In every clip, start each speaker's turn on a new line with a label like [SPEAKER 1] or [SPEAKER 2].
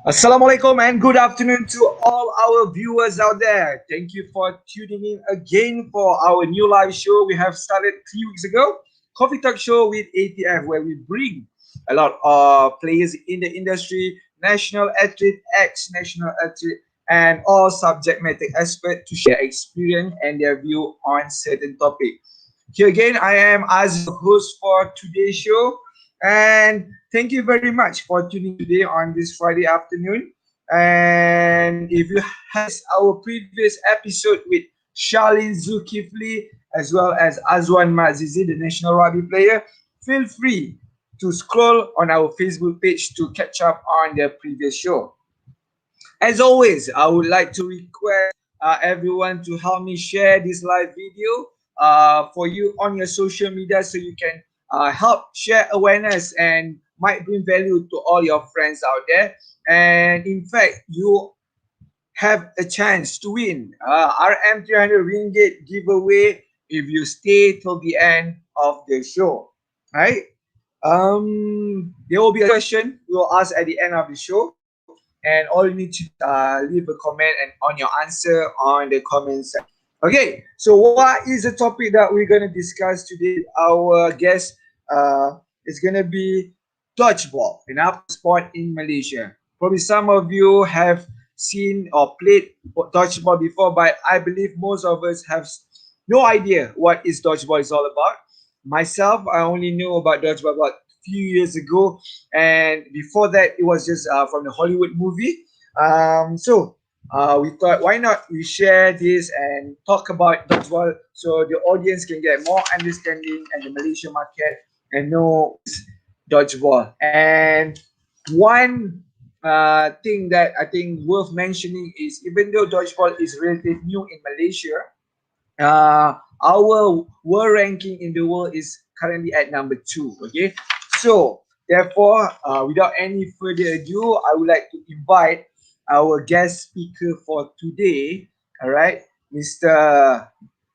[SPEAKER 1] Assalamualaikum and good afternoon to all our viewers out there. Thank you for tuning in again for our new live show we have started 3 weeks ago. Coffee Talk Show with ATF, where we bring a lot of players in the industry, national athlete, ex-national athlete, and all subject matter experts to share experience and their view on certain topic. Here again, I am as your host for today's show. And thank you very much for tuning today on this Friday afternoon. And if you have our previous episode with Charlene Zulkifli as well as Azwan Mazizi, the national rugby player, feel free to scroll on our Facebook page to catch up on the previous show. As always, I would like to request everyone to help me share this live video for you on your social media so you can help share awareness and might bring value to all your friends out there. And in fact, you have a chance to win RM300 Ringgit giveaway if you stay till the end of the show. Right? There will be a question we'll ask at the end of the show, and all you need to leave a comment and on your answer on the comment section. Okay, so what is the topic that we're gonna discuss today? Our guest is gonna be dodgeball, an up sport in Malaysia. Probably some of you have seen or played dodgeball before, but I believe most of us have no idea what is dodgeball is all about. Myself, I only knew about dodgeball about few years ago, and before that, it was just from the Hollywood movie. We thought, why not we share this and talk about dodgeball so the audience can get more understanding and the Malaysian market and know dodgeball. And one thing that I think worth mentioning is even though dodgeball is relatively new in Malaysia, our world ranking in the world is currently at number two. Okay, so therefore, without any further ado, I would like to invite our guest speaker for today. All right, Mr.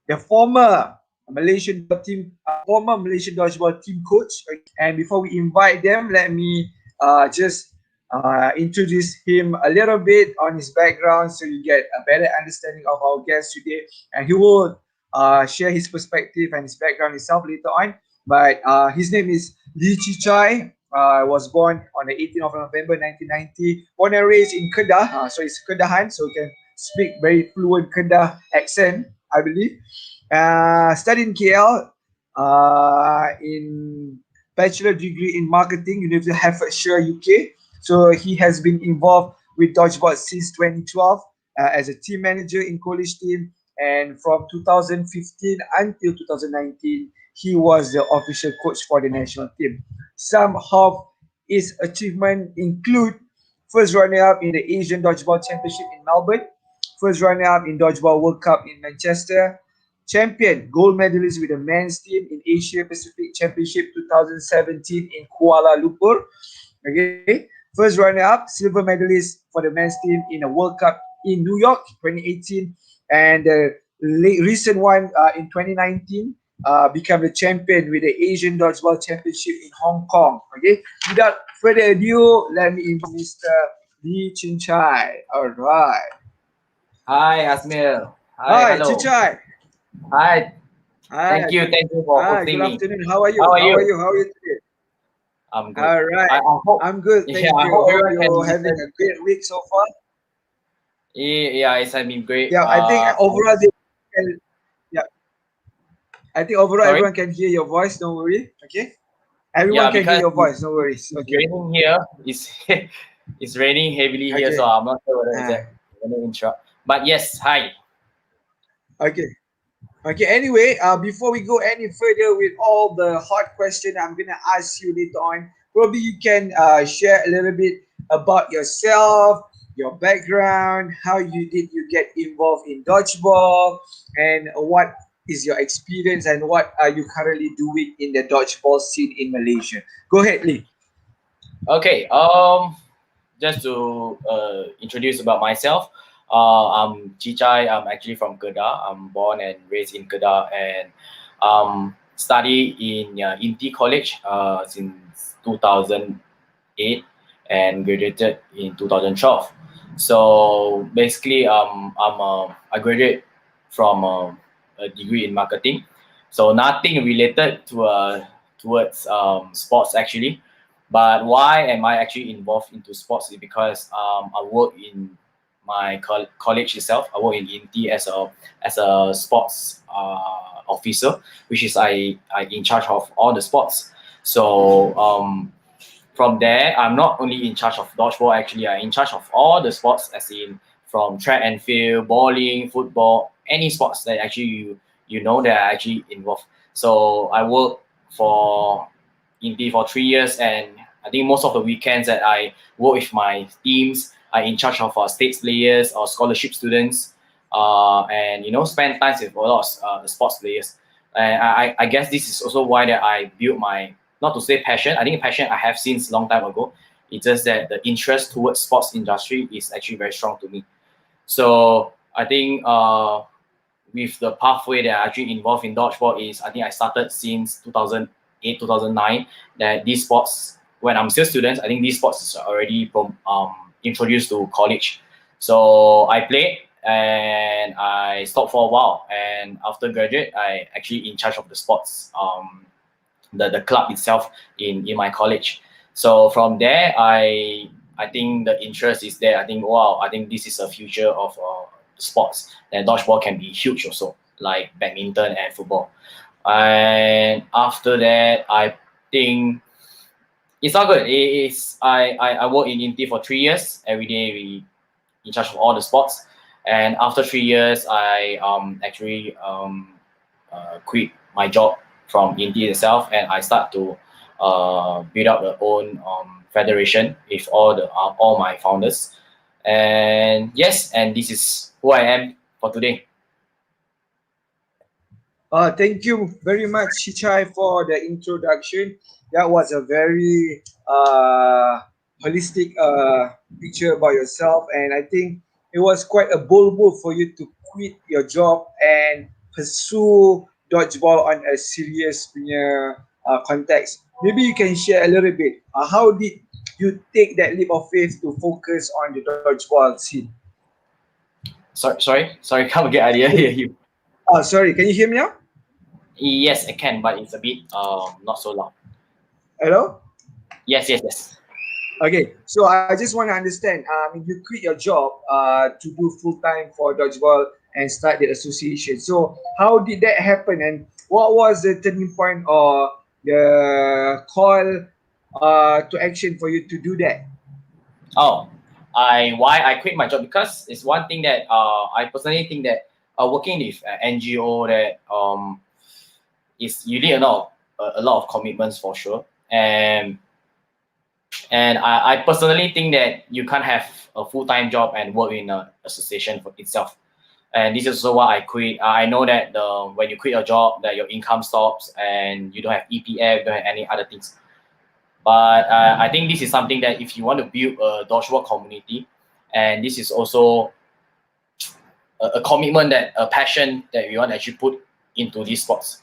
[SPEAKER 1] the former Malaysian dodgeball team coach. And before we invite them, let me just introduce him a little bit on his background so you get a better understanding of our guest today. And he will share his perspective and his background himself later on. But his name is Chee. Was born on the 18th of November 1990. Born and raised in Kedah. So he's Kedahan, so he can speak very fluent Kedah accent, I believe. Studied in KL in bachelor degree in marketing, University of Hertfordshire, UK. So he has been involved with dodgeball since 2012 as a team manager in college team, and from 2015 until 2019, he was the official coach for the national team. Some of his achievements include first runner-up in the Asian Dodgeball Championship in Melbourne, first runner-up in Dodgeball World Cup in Manchester, champion, gold medalist with the men's team in Asia Pacific Championship 2017 in Kuala Lumpur. Okay, first runner-up, silver medalist for the men's team in a World Cup in New York 2018, and the recent one in 2019 become the champion with the Asian Dodgeball Championship in Hong Kong. Okay, without further ado, let me introduce Mr. Lee Chin Chai. All right.
[SPEAKER 2] Hi, Asmil.
[SPEAKER 1] Hi,
[SPEAKER 2] Hello.
[SPEAKER 1] Chichai.
[SPEAKER 2] Hi,
[SPEAKER 1] Hi.
[SPEAKER 2] thank you for
[SPEAKER 1] Hi.
[SPEAKER 2] hosting
[SPEAKER 1] Good
[SPEAKER 2] me.
[SPEAKER 1] afternoon. How are you?
[SPEAKER 2] How are
[SPEAKER 1] How are
[SPEAKER 2] you?
[SPEAKER 1] you? How are you today?
[SPEAKER 2] I'm good.
[SPEAKER 1] All right.
[SPEAKER 2] I hope,
[SPEAKER 1] I'm good.
[SPEAKER 2] yeah,
[SPEAKER 1] Thank
[SPEAKER 2] I
[SPEAKER 1] you.
[SPEAKER 2] hope
[SPEAKER 1] Hope
[SPEAKER 2] everyone can
[SPEAKER 1] you're having
[SPEAKER 2] listen.
[SPEAKER 1] a great week so far.
[SPEAKER 2] Yeah, it's been great.
[SPEAKER 1] Yeah, I think overall can, yeah, I think overall
[SPEAKER 2] Sorry?
[SPEAKER 1] everyone can hear your voice. Don't worry. Okay. Everyone
[SPEAKER 2] Yeah,
[SPEAKER 1] can hear
[SPEAKER 2] because
[SPEAKER 1] your voice. No worries.
[SPEAKER 2] it's
[SPEAKER 1] Okay.
[SPEAKER 2] raining here. It's it's raining heavily here, so
[SPEAKER 1] Okay.
[SPEAKER 2] I'm not sure whether is
[SPEAKER 1] Ah,
[SPEAKER 2] that going to interrupt. But yes, hi.
[SPEAKER 1] okay. Okay. Anyway, before we go any further with all the hard question I'm gonna ask you later on, probably you can share a little bit about yourself, your background, how you get involved in dodgeball, and what is your experience and what are you currently doing in the dodgeball scene in Malaysia. Go ahead, Lee.
[SPEAKER 2] Okay. Just to introduce about myself. I'm Chee. I'm actually from Kedah. I'm born and raised in Kedah, and study in Inti College since 2008, and graduated in 2012. So basically, I graduated from a degree in marketing, so nothing related to towards sports actually. But why am I actually involved into sports is because I work in my college itself. I work in INTI as a sports officer, which is I in charge of all the sports. So from there, I'm not only in charge of dodgeball. Actually, I'm in charge of all the sports, as in from track and field, bowling, football, any sports that actually you know that are actually involved. So I work for Indy for 3 years, and I think most of the weekends that I work with my teams, I'm in charge of state players or scholarship students, and spend time with a lot of sports players. And I guess this is also why that I built my, not to say passion. I think passion I have since long time ago. It's just that the interest towards sports industry is actually very strong to me. So I think with the pathway that I actually involved in dodgeball is, I think I started since 2008, 2009, that these sports, when I'm still students, I think these sports is already introduced to college. So I played and I stopped for a while, and after graduate I actually in charge of the sports, the club itself in my college. So from there, I think the interest is there. I think, wow, I think this is a future of sports. And dodgeball can be huge also, like badminton and football. And after that, I think it's not good. I work in INTI for 3 years. Every day we in charge of all the sports. And after 3 years, I actually quit my job from INTI itself, and I start to build up the own federation with all my founders. And yes, and this is who I am for today.
[SPEAKER 1] Thank you very much, Shichai, for the introduction. That was a very holistic picture about yourself, and I think it was quite a bold move for you to quit your job and pursue dodgeball on a serious punya, context. Maybe you can share a little bit. How did you take that leap of faith to focus on the dodgeball scene?
[SPEAKER 2] Sorry, come again. I didn't hear you.
[SPEAKER 1] Sorry, can you hear me now?
[SPEAKER 2] Yes, I can, but it's a bit not so loud.
[SPEAKER 1] Hello?
[SPEAKER 2] Yes.
[SPEAKER 1] Okay, so I just want to understand. You quit your job to do full time for dodgeball and start the association. So how did that happen, and what was the turning point or the call to action for you to do that?
[SPEAKER 2] Oh, why I quit my job, because it's one thing that I personally think that working with an NGO, that is you need a lot of commitments for sure, and I personally think that you can't have a full-time job and work in an association for itself. And this is also why I quit. I know that when you quit your job, that your income stops and you don't have EPF, don't have any other things. But I think this is something that if you want to build a dodgeball community, and this is also a commitment, that a passion that you want to actually put into these sports.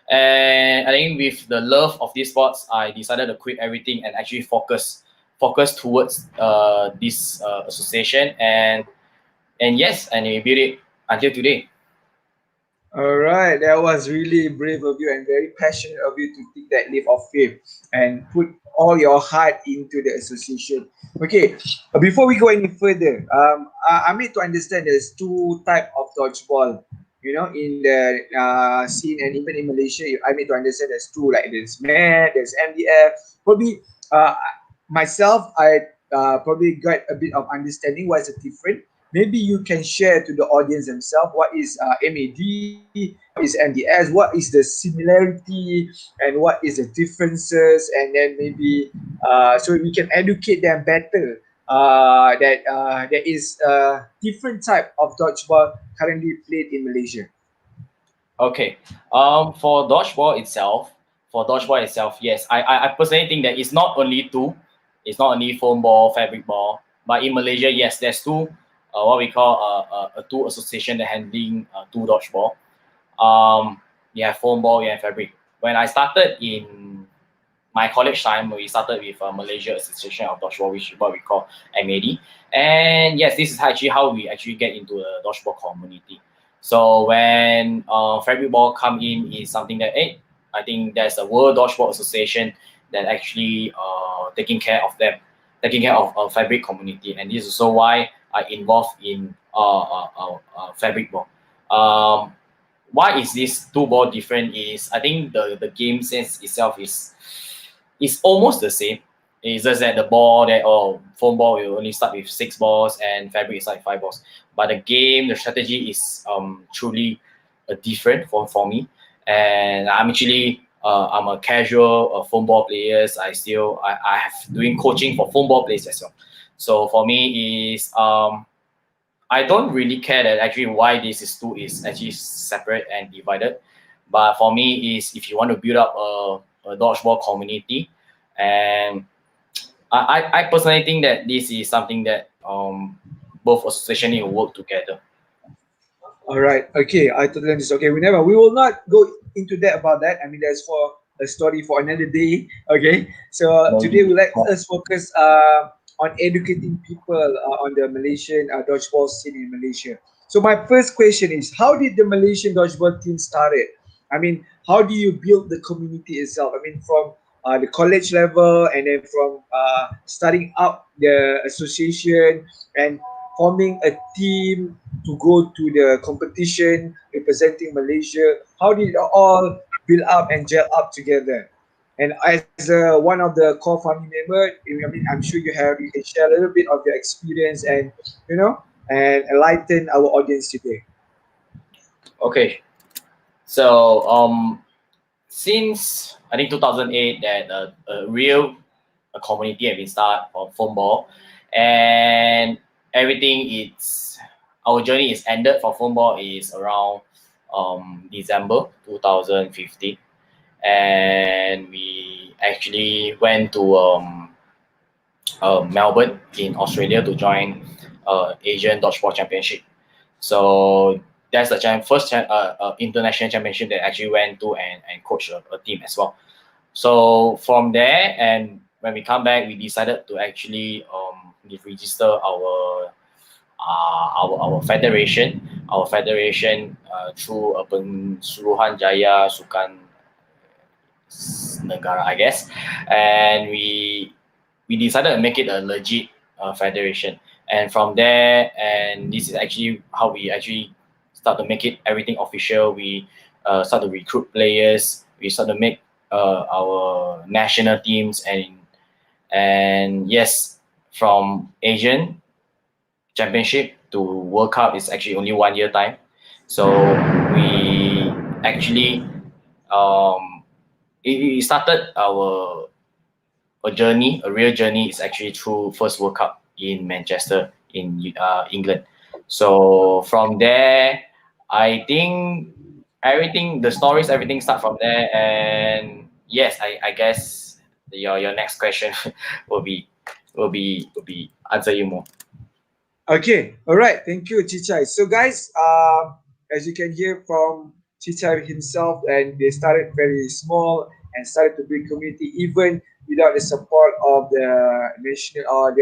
[SPEAKER 2] And I think with the love of these sports, I decided to quit everything and actually focus towards this association, and yes, and we built it until today.
[SPEAKER 1] All right, that was really brave of you and very passionate of you to take that leap of faith and put all your heart into the association. Okay, before we go any further, I made to understand there's two type of dodgeball. In the scene and even in Malaysia, I made to understand there's two. Like there's MAD, there's MDF. Probably myself, I probably got a bit of understanding what's the difference. Maybe you can share to the audience themselves what is MAD, what is MDS, what is the similarity, and what is the differences, and then maybe so we can educate them better. That there is a different type of dodgeball currently played in Malaysia.
[SPEAKER 2] Okay. For dodgeball itself, yes. I personally think that it's not only two. It's not only foam ball, fabric ball, but in Malaysia, yes, there's two. What we call a two association that handling two dodgeball. You have foam ball, you have fabric. When I started in my college time, we started with Malaysia Association of Dodgeball, which is what we call MAD. And yes, this is actually how we actually get into the dodgeball community. So when fabric ball come in is something that, hey, I think there's a World Dodgeball Association that actually taking care of them, taking care of fabric community, and this is also why I involved in fabric ball. Why is this two ball different? Is I think the game sense itself is almost the same. It's just that the ball that foam ball will only start with 6 balls and fabric is like 5 balls. But the game, the strategy is truly different for me. And I'm actually I'm a casual foam ball players. I have doing coaching for foam ball players as well. So for me is I don't really care that actually why this is two is actually separate and divided. But for me is if you want to build up a dodgeball community, and I personally think that this is something that both association need to work together.
[SPEAKER 1] All right. Okay. I totally understand. Okay. We will not go into that about that. I mean, that's for a story for another day. Okay. So today we let us focus on educating people on the Malaysian dodgeball scene in Malaysia. So my first question is, how did the Malaysian dodgeball team started? I mean, how do you build the community itself? I mean, from the college level and then from starting up the association and forming a team to go to the competition representing Malaysia. How did it all build up and gel up together? And as one of the core family member, I mean, I'm sure you can share a little bit of your experience and and enlighten our audience today.
[SPEAKER 2] Okay, so since I think 2008 that a real community have been started for foam ball, and everything it's our journey is ended for foam ball is around December 2015, and we actually went to Melbourne in Australia to join Asian Dodgeball Championship. So that's the first international championship that I actually went to and coached a team as well. So from there, and when we come back, we decided to actually register our federation, through Suruhan Jaya Sukan Negara, I guess, and we decided to make it a legit federation. And from there, and this is actually how we actually start to make it everything official. We start to recruit players. We start to make our national teams, and yes, from Asian Championship to World Cup is actually only 1 year time. So we actually it started our a journey, a real journey is actually through first World Cup in Manchester in England. So from there, I think the stories, everything start from there. And yes, I guess your next question will be answer you more.
[SPEAKER 1] Okay, all right. Thank you, Chichai. So, guys, as you can hear from Chichai himself, and they started very small and started to build community even without the support of the national or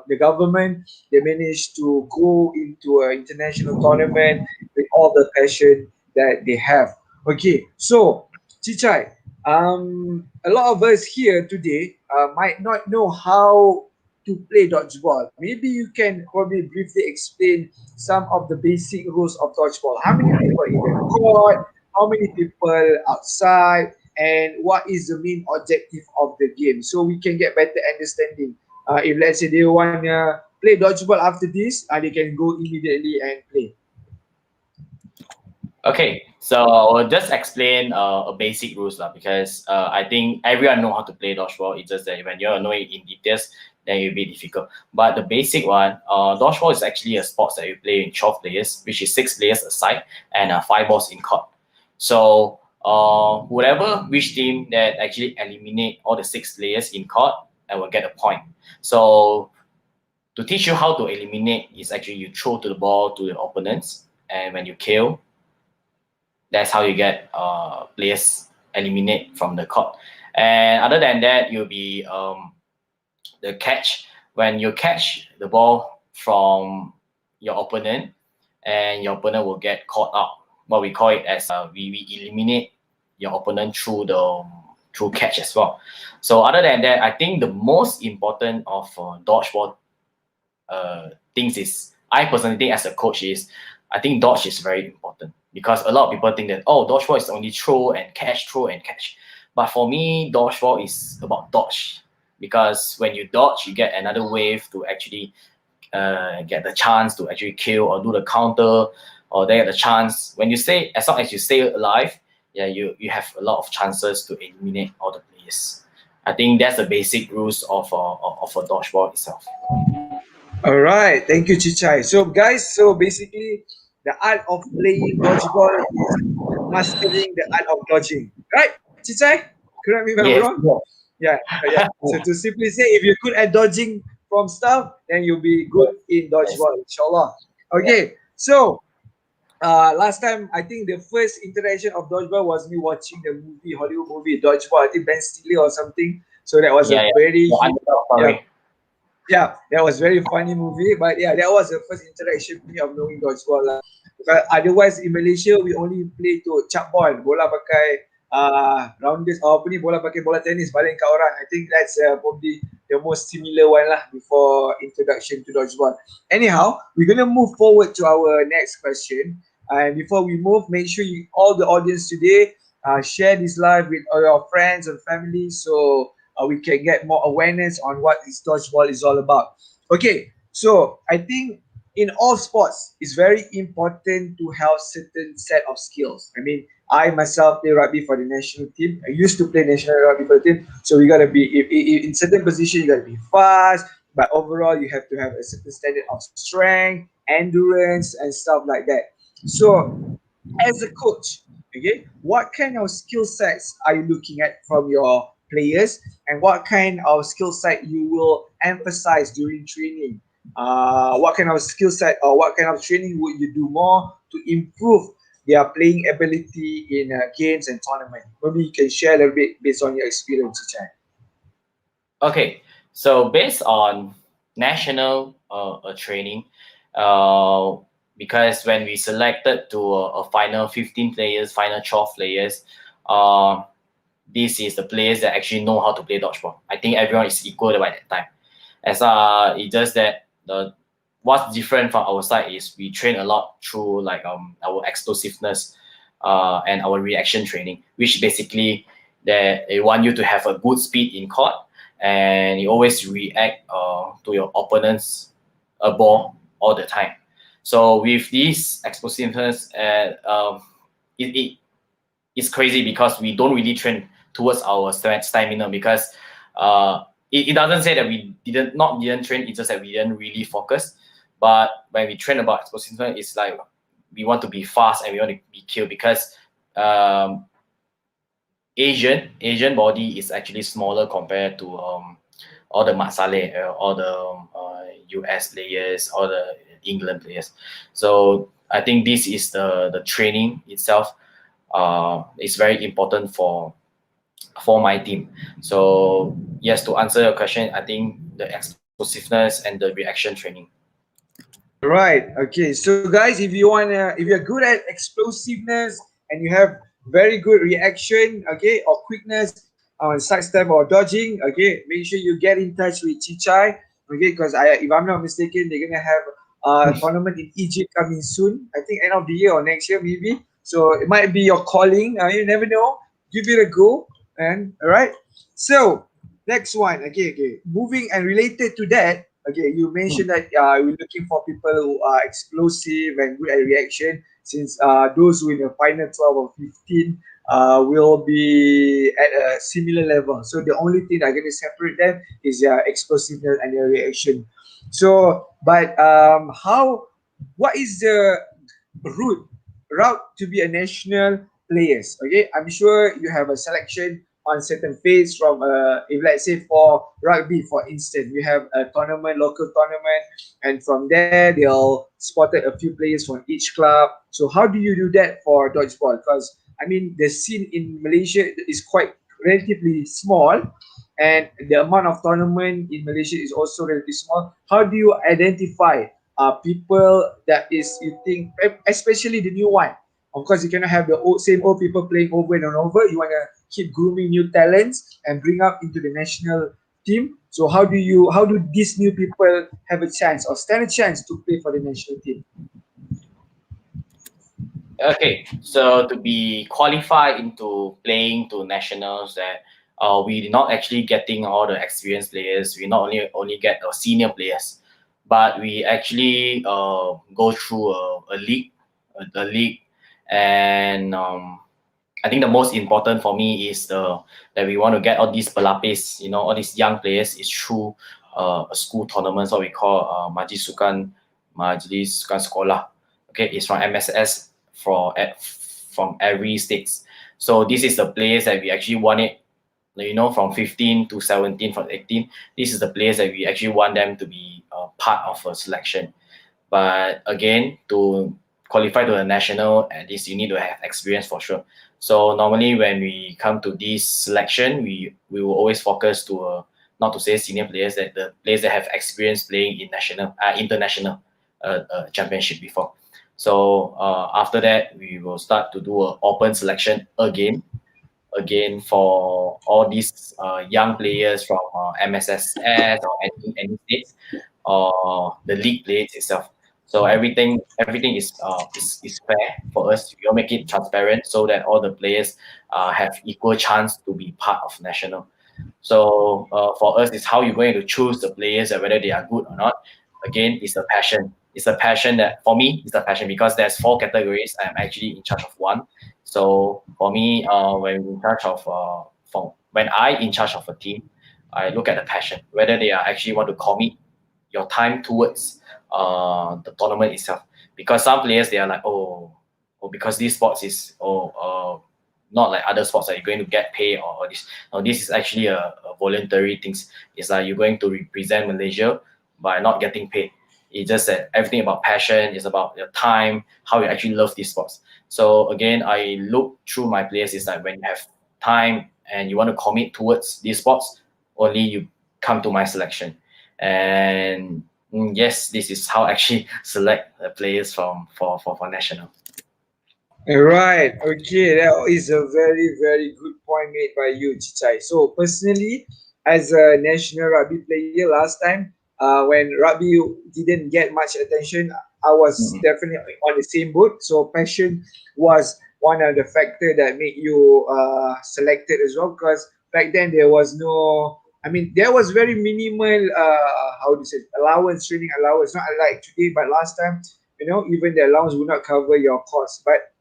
[SPEAKER 1] the government. They managed to go into an international tournament with all the passion that they have. Okay, so Chichai, a lot of us here today might not know how to play dodgeball. Maybe you can probably briefly explain some of the basic rules of dodgeball. How many people in the court? How many people outside? And what is the main objective of the game? So we can get better understanding. If let's say they wanna play dodgeball after this, they can go immediately and play.
[SPEAKER 2] Okay, so I'll just explain a basic rules lah, because I think everyone know how to play dodgeball. It's just that when you know it in details, then it'll be difficult. But the basic one, dodgeball is actually a sport that you play in 12 players, which is 6 players aside and 5 balls in court. So which team that actually eliminate all the 6 players in court, and will get a point. So to teach you how to eliminate is actually you throw to the ball to the opponents, and when you kill, that's how you get players eliminate from the court. And other than that, you'll be the catch. When you catch the ball from your opponent, and your opponent will get caught out. What we call it as we eliminate your opponent through the through catch as well. So other than that, I think the most important of dodgeball things is, I personally think as a coach is, I think dodge is very important, because a lot of people think that, oh, dodgeball is only throw and catch, throw and catch. But for me, dodgeball is about dodge, because when you dodge, you get another wave to actually get the chance to actually kill or do the counter, or they get the chance. When you stay, as long as you stay alive, yeah, you have a lot of chances to eliminate all the players. I think that's the basic rules of a dodgeball itself.
[SPEAKER 1] All right, thank you, Chichai. So, guys, so basically, the art of playing dodgeball is mastering the art of dodging, right, Chichai? Correct me if I'm
[SPEAKER 2] Yes.
[SPEAKER 1] wrong. Yeah, yeah. So to simply say, if you're good at dodging from stuff, then you'll be good in
[SPEAKER 2] Yes.
[SPEAKER 1] dodgeball, inshallah.
[SPEAKER 2] Yeah.
[SPEAKER 1] Okay, so last time I think the first interaction of dodgeball was me watching the movie, Hollywood movie Dodgeball. I think Ben Stiller or something. So that was a
[SPEAKER 2] Yeah, yeah.
[SPEAKER 1] very
[SPEAKER 2] The
[SPEAKER 1] huge,
[SPEAKER 2] underdog
[SPEAKER 1] yeah,
[SPEAKER 2] story.
[SPEAKER 1] yeah, that was very funny movie. But yeah, that was the first interaction for me of knowing dodgeball lah. Because otherwise in Malaysia we only play to cap ball, bola pakai rounders, apa ni, bola pakai bola tenis baling kat orang. I think that's probably the most similar one lah before introduction to dodgeball. Anyhow, we're gonna move forward to our next question. And before we move, make sure you all the audience today share this live with all your friends and family, so we can get more awareness on what this dodgeball is all about. Okay, so I think in all sports, it's very important to have certain set of skills. I mean, I myself play rugby for the national team. I used to play national rugby for the team. So we gotta be in certain position, you gotta be fast. But overall, you have to have a certain standard of strength, endurance, and stuff like that. So as a coach, okay, what kind of skill sets are you looking at from your players, and what kind of skill set you will emphasize during training? What kind of skill set or what kind of training would you do more to improve their playing ability in games and tournament? Maybe you can share a little bit based on your experience, Chan.
[SPEAKER 2] Okay, so based on national training, uh, because when we selected to a final 15 players, final 12 players, uh, this is the players that actually know how to play dodgeball. I think everyone is equal by that time. As it's just that the what's different from our side is we train a lot through like our explosiveness and our reaction training, which basically they want you to have a good speed in court, and you always react to your opponent's ball all the time. So with this explosiveness, it's crazy because we don't really train towards our stamina, because it doesn't say that we didn't train, it's just that we didn't really focus. But when we train about explosiveness, it's like we want to be fast and we want to be killed, because um, Asian body is actually smaller compared to all the Masale, all the US players, all the England players. So I think this is the training itself is very important for my team. So yes, to answer your question, I think the explosiveness and the reaction training.
[SPEAKER 1] All right. Okay. So, guys, if you're good at explosiveness and you have very good reaction, okay, or quickness on sidestep or dodging, okay, make sure you get in touch with Chichai, okay, because if I'm not mistaken, they're gonna have a tournament in Egypt coming soon. I think end of the year or next year maybe. So it might be your calling. You never know. Give it a go. And all right. So next one. Okay. Okay. Moving and related to that. Okay, you mentioned that we're looking for people who are explosive and good at reaction, since those who in the final 12 or 15 will be at a similar level. So the only thing that are going to separate them is their explosiveness and their reaction. So, but what is the route route to be a national players? Okay, I'm sure you have a selection on certain phase from if let's say for rugby, for instance, we have a tournament, local tournament, and from there they'll spotted a few players from each club. So how do you do that for dodgeball? Because I mean the scene in Malaysia is quite relatively small, and the amount of tournament in Malaysia is also relatively small. How do you identify people that is you think, especially the new one? Of course, you cannot have the same old people playing over and over. You want to keep grooming new talents and bring up into the national team. So how do these new people have a chance or stand a chance to play for the national team?
[SPEAKER 2] Okay, so to be qualified into playing to nationals, that we not actually getting all the experienced players. We not only get senior players, but we actually go through a league, and I think the most important for me is that we want to get all these pelapis, all these young players is through a school tournament, what we call Majlis Sukan Sekolah. Okay, it's from MSS from every states. So this is the players that we actually want it, from 15 to 17, from 18. This is the players that we actually want them to be part of a selection. But again, to qualify to the national, at least you need to have experience for sure. So normally when we come to this selection, we will always focus to not to say senior players, that the players that have experience playing in international championship before. So after that, we will start to do an open selection again for all these young players from MSSS or any states or the league players itself. So everything is fair for us. We'll make it transparent so that all the players have equal chance to be part of national. So for us, it's how you're going to choose the players and whether they are good or not. Again, it's the passion. It's the passion that for me it's the passion, because there's 4 categories. I'm actually in charge of one. So for me, when I in charge of a team, I look at the passion, whether they are actually want to commit your time towards the tournament itself. Because some players they are like, because this sports is not like other sports that you're going to get paid or this. No, this is actually a voluntary things. It's like you're going to represent Malaysia by not getting paid. It's just that everything about passion is about your time, how you actually love these sports. So again, I look through my players is like when you have time and you want to commit towards these sports, only you come to my selection. And yes, this is how I actually select the players for national.
[SPEAKER 1] Right. Okay. That is a very, very good point made by you, Chichai. So personally, as a national rugby player last time, when rugby didn't get much attention, I was
[SPEAKER 2] Mhm.
[SPEAKER 1] definitely on the same boat. So passion was one of the factor that made you selected as well. Because back then there was no, I mean, there was very minimal, how do you say, allowance, training allowance. Not like today, but last time, even the allowance would not cover your costs. But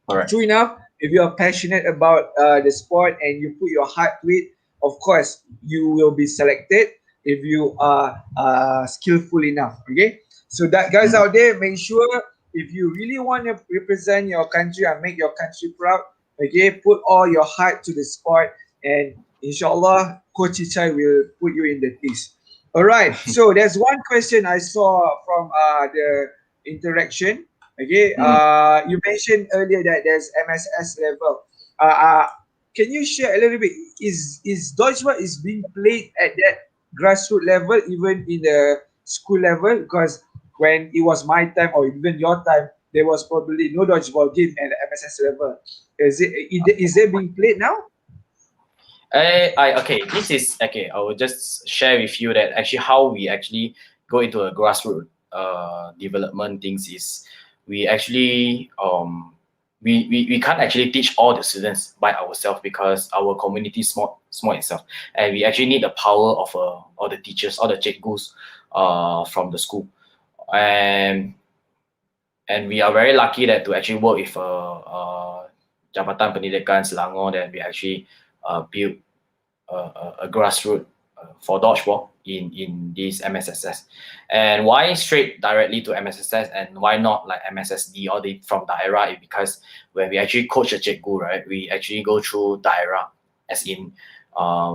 [SPEAKER 2] Correct.
[SPEAKER 1] true enough, if you're passionate about the sport and you put your heart to it, of course you will be selected if you are skillful enough. Okay, so that guys
[SPEAKER 2] Mhm.
[SPEAKER 1] out there, make sure if you really want to represent your country and make your country proud, okay, put all your heart to the sport, and inshallah Coach Ichai will put you in the list. All right, so there's one question I saw from the interaction. Okay,
[SPEAKER 2] Mhm.
[SPEAKER 1] you mentioned earlier that there's MSS level. Uh, uh, can you share a little bit? Is dodgeball is being played at that grassroots level, even in the school level? Because when it was my time or even your time, there was probably no dodgeball game at the MSS level. Is it being played now?
[SPEAKER 2] Okay. This is okay. I will just share with you that actually how we actually go into a grassroots development things is we actually we can't actually teach all the students by ourselves because our community is small itself, and we actually need the power of all the teachers, all the cikgus from the school, and we are very lucky that to actually work with Jabatan Pendidikan Selangor, that we actually build a grassroots for dodgeball in this MSSS. And why straight directly to MSSS and why not like MSSD or from daerah? Is because when we actually coach a cikgu, right, we actually go through daerah, as in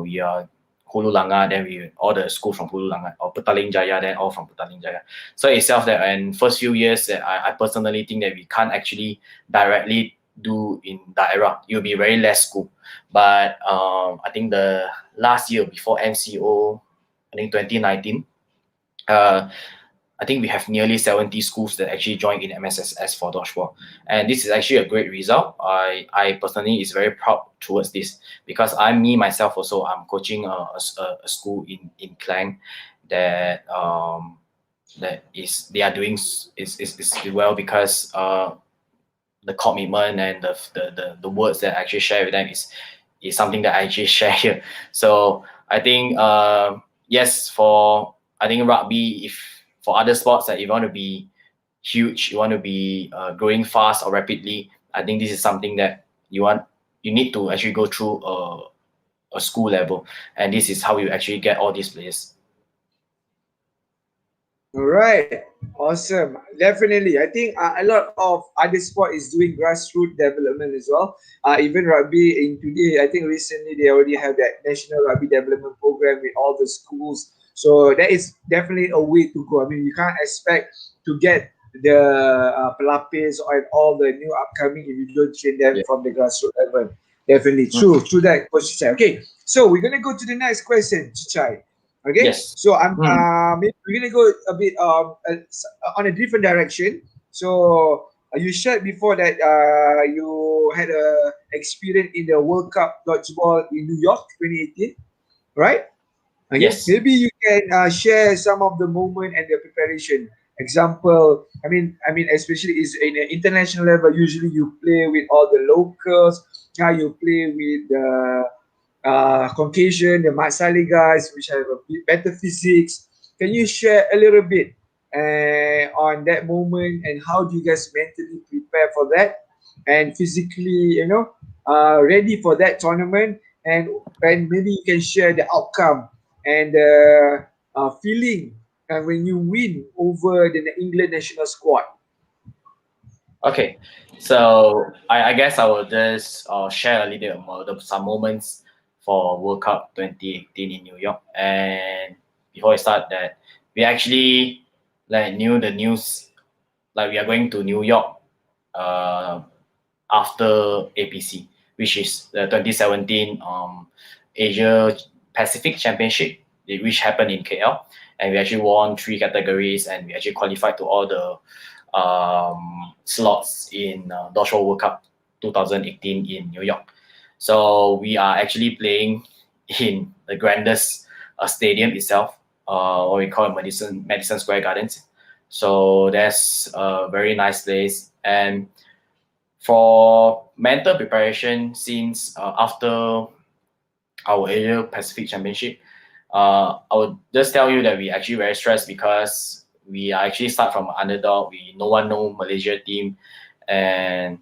[SPEAKER 2] we are Hulu Langa, then we all the school from Hulu Langa, or Petaling Jaya, then all from Petaling Jaya. So itself that, and first few years that I personally think that we can't actually directly do in daerah. It will be very less school. But I think the last year before MCO, I think 2019, uh, I think we have nearly 70 schools that actually joined in MSSS for dodgeball, and this is actually a great result. I personally is very proud towards this because me myself also I'm coaching a school in Klang that that is they are doing is well because the commitment and the words that I actually share with them is something that I actually share here. So I think yes, for I think rugby, if for other sports that you want to be huge, you want to be growing fast or rapidly, I think this is something that you need to actually go through a school level, and this is how you actually get all these players.
[SPEAKER 1] All right, awesome. Definitely, I think a lot of other sport is doing grassroots development as well. Even rugby in today, I think recently they already have that national rugby development program with all the schools. So that is definitely a way to go. I mean, you can't expect to get the pelapis and all the new upcoming if you don't train them
[SPEAKER 2] Yeah.
[SPEAKER 1] from the grassroots level. Definitely true that, Coach Chichai. Okay, so we're gonna go to the next question, Chichai. Okay,
[SPEAKER 2] Yes.
[SPEAKER 1] so I'm
[SPEAKER 2] Mm.
[SPEAKER 1] maybe we're gonna go a bit on a different direction. So you shared before that you had a experience in the World Cup dodgeball in New York 2018, right? Okay,
[SPEAKER 2] Yes.
[SPEAKER 1] maybe you can share some of the moment and the preparation. Example, I mean, especially is in an international level. Usually, you play with all the locals. Now you play with the Caucasian, the Matsali guys, which have a bit better physics. Can you share a little bit on that moment and how do you guys mentally prepare for that and physically, ready for that tournament? And maybe you can share the outcome and the feeling when you win over the England national squad.
[SPEAKER 2] Okay, so I guess I will just share a little bit about some moments for World Cup 2018 in New York. And before I start that, we actually like knew the news like we are going to New York uh, after APC, which is the 2017 Asia Pacific Championship, which happened in KL, and we actually won three categories, and we actually qualified to all the slots in Dodgeball World Cup 2018 in New York. So we are actually playing in the grandest stadium itself, what we call Madison Square Gardens. So that's a very nice place. And for mental preparation, since after our Asia Pacific Championship, I would just tell you that we actually very stressed because we are actually start from underdog. We no one know Malaysia team, and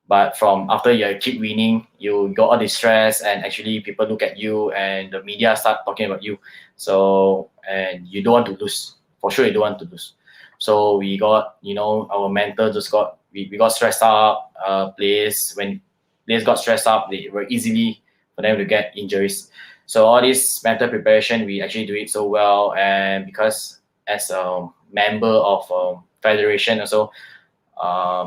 [SPEAKER 2] but from after you keep winning, you got all this stress, and actually people look at you, and the media start talking about you. So and you don't want to lose. For sure, you don't want to lose. So we got our mental just we got stressed up. Players when players got stressed up, they were easily for them to get injuries. So all this mental preparation, we actually do it so well, and because as a member of a federation also,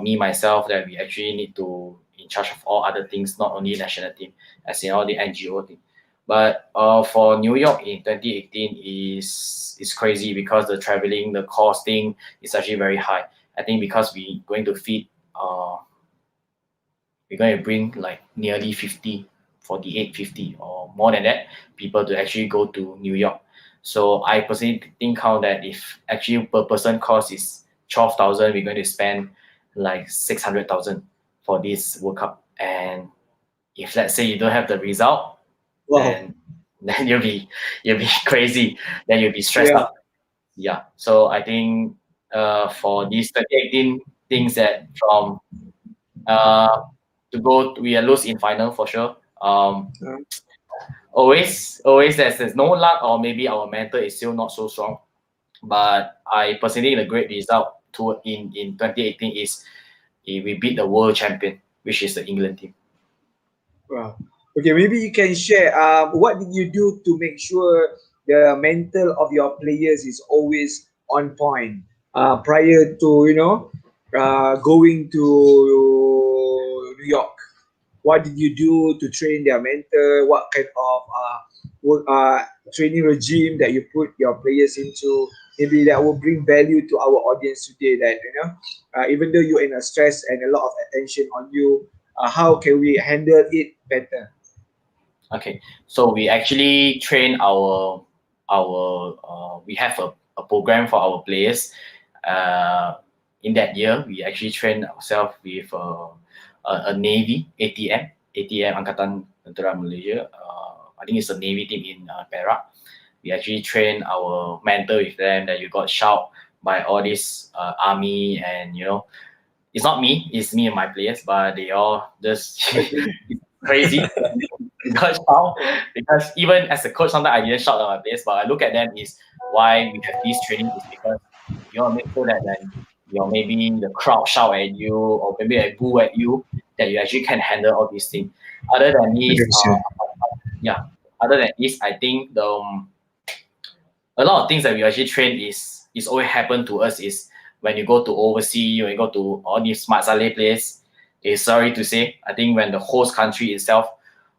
[SPEAKER 2] me myself that we actually need to in charge of all other things, not only national team, as in all the NGO thing. But for New York in 2018 is crazy because the traveling, the costing is actually very high. I think because we're going to bring like nearly 50, 48, 50 or more than that people to actually go to New York. So I personally think how that if actually per person cost is 12,000, we're going to spend like 600,000 for this World Cup. And if let's say you don't have the result,
[SPEAKER 1] Wow.
[SPEAKER 2] then then you'll be crazy. Then you'll be stressed
[SPEAKER 1] Yeah.
[SPEAKER 2] out. Yeah. So I think for these 2018 things that from uh, to go we are lose in final for sure.
[SPEAKER 1] Uh,
[SPEAKER 2] Always there's no luck or maybe our mental is still not so strong. But I personally think the great result to in 2018 is we beat the world champion, which is the England team.
[SPEAKER 1] Wow. Okay, maybe you can share what did you do to make sure the mental of your players is always on point prior to going to New York? What did you do to train their mentor? What kind of training regime that you put your players into? Maybe that will bring value to our audience today. That even though you're in a stress and a lot of attention on you, how can we handle it better?
[SPEAKER 2] Okay, so we actually train we have a program for our players. In that year, we actually train ourselves with a Navy ATM Angkatan Tentera Malaysia. I think it's a Navy team in Perak. We actually train our mentor with them that you got shout by all this army, and it's not me, it's me and my players, but they all just crazy. Because how? Because even as a coach, sometimes I didn't shout at my players, but I look at them is why we have this training is because you want to make sure that when maybe the crowd shout at you or maybe I boo at you, that you actually can handle all these things. Other than this,
[SPEAKER 1] 100%.
[SPEAKER 2] yeah. Other than this, I think a lot of things that we actually train is always happen to us is when you go to overseas, when you go to all these smart Saleh place, is sorry to say, I think when the host country itself,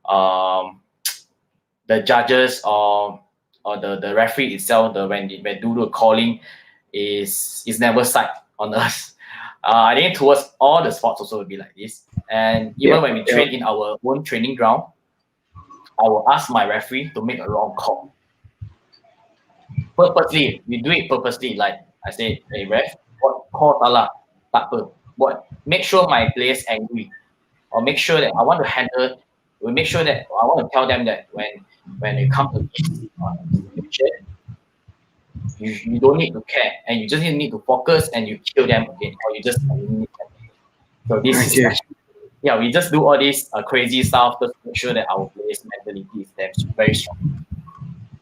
[SPEAKER 2] the judges or the referee itself, when they do the calling, is never side on us. I think towards all the sports also will be like this. And even when we train in our own training ground, I will ask my referee to make a wrong call. Purposely, we do it purposely. Like I say, hey ref, what call salah, tak apa. What make sure my players angry, or make sure that I want to handle. We make sure that I want to tell them that when it comes to this situation, you don't need to care, and you just need to focus, and you kill them again, or you just eliminate them. So this is
[SPEAKER 1] Okay.
[SPEAKER 2] actually, yeah, we just do all this crazy stuff just to make sure that our players' mentality is very strong.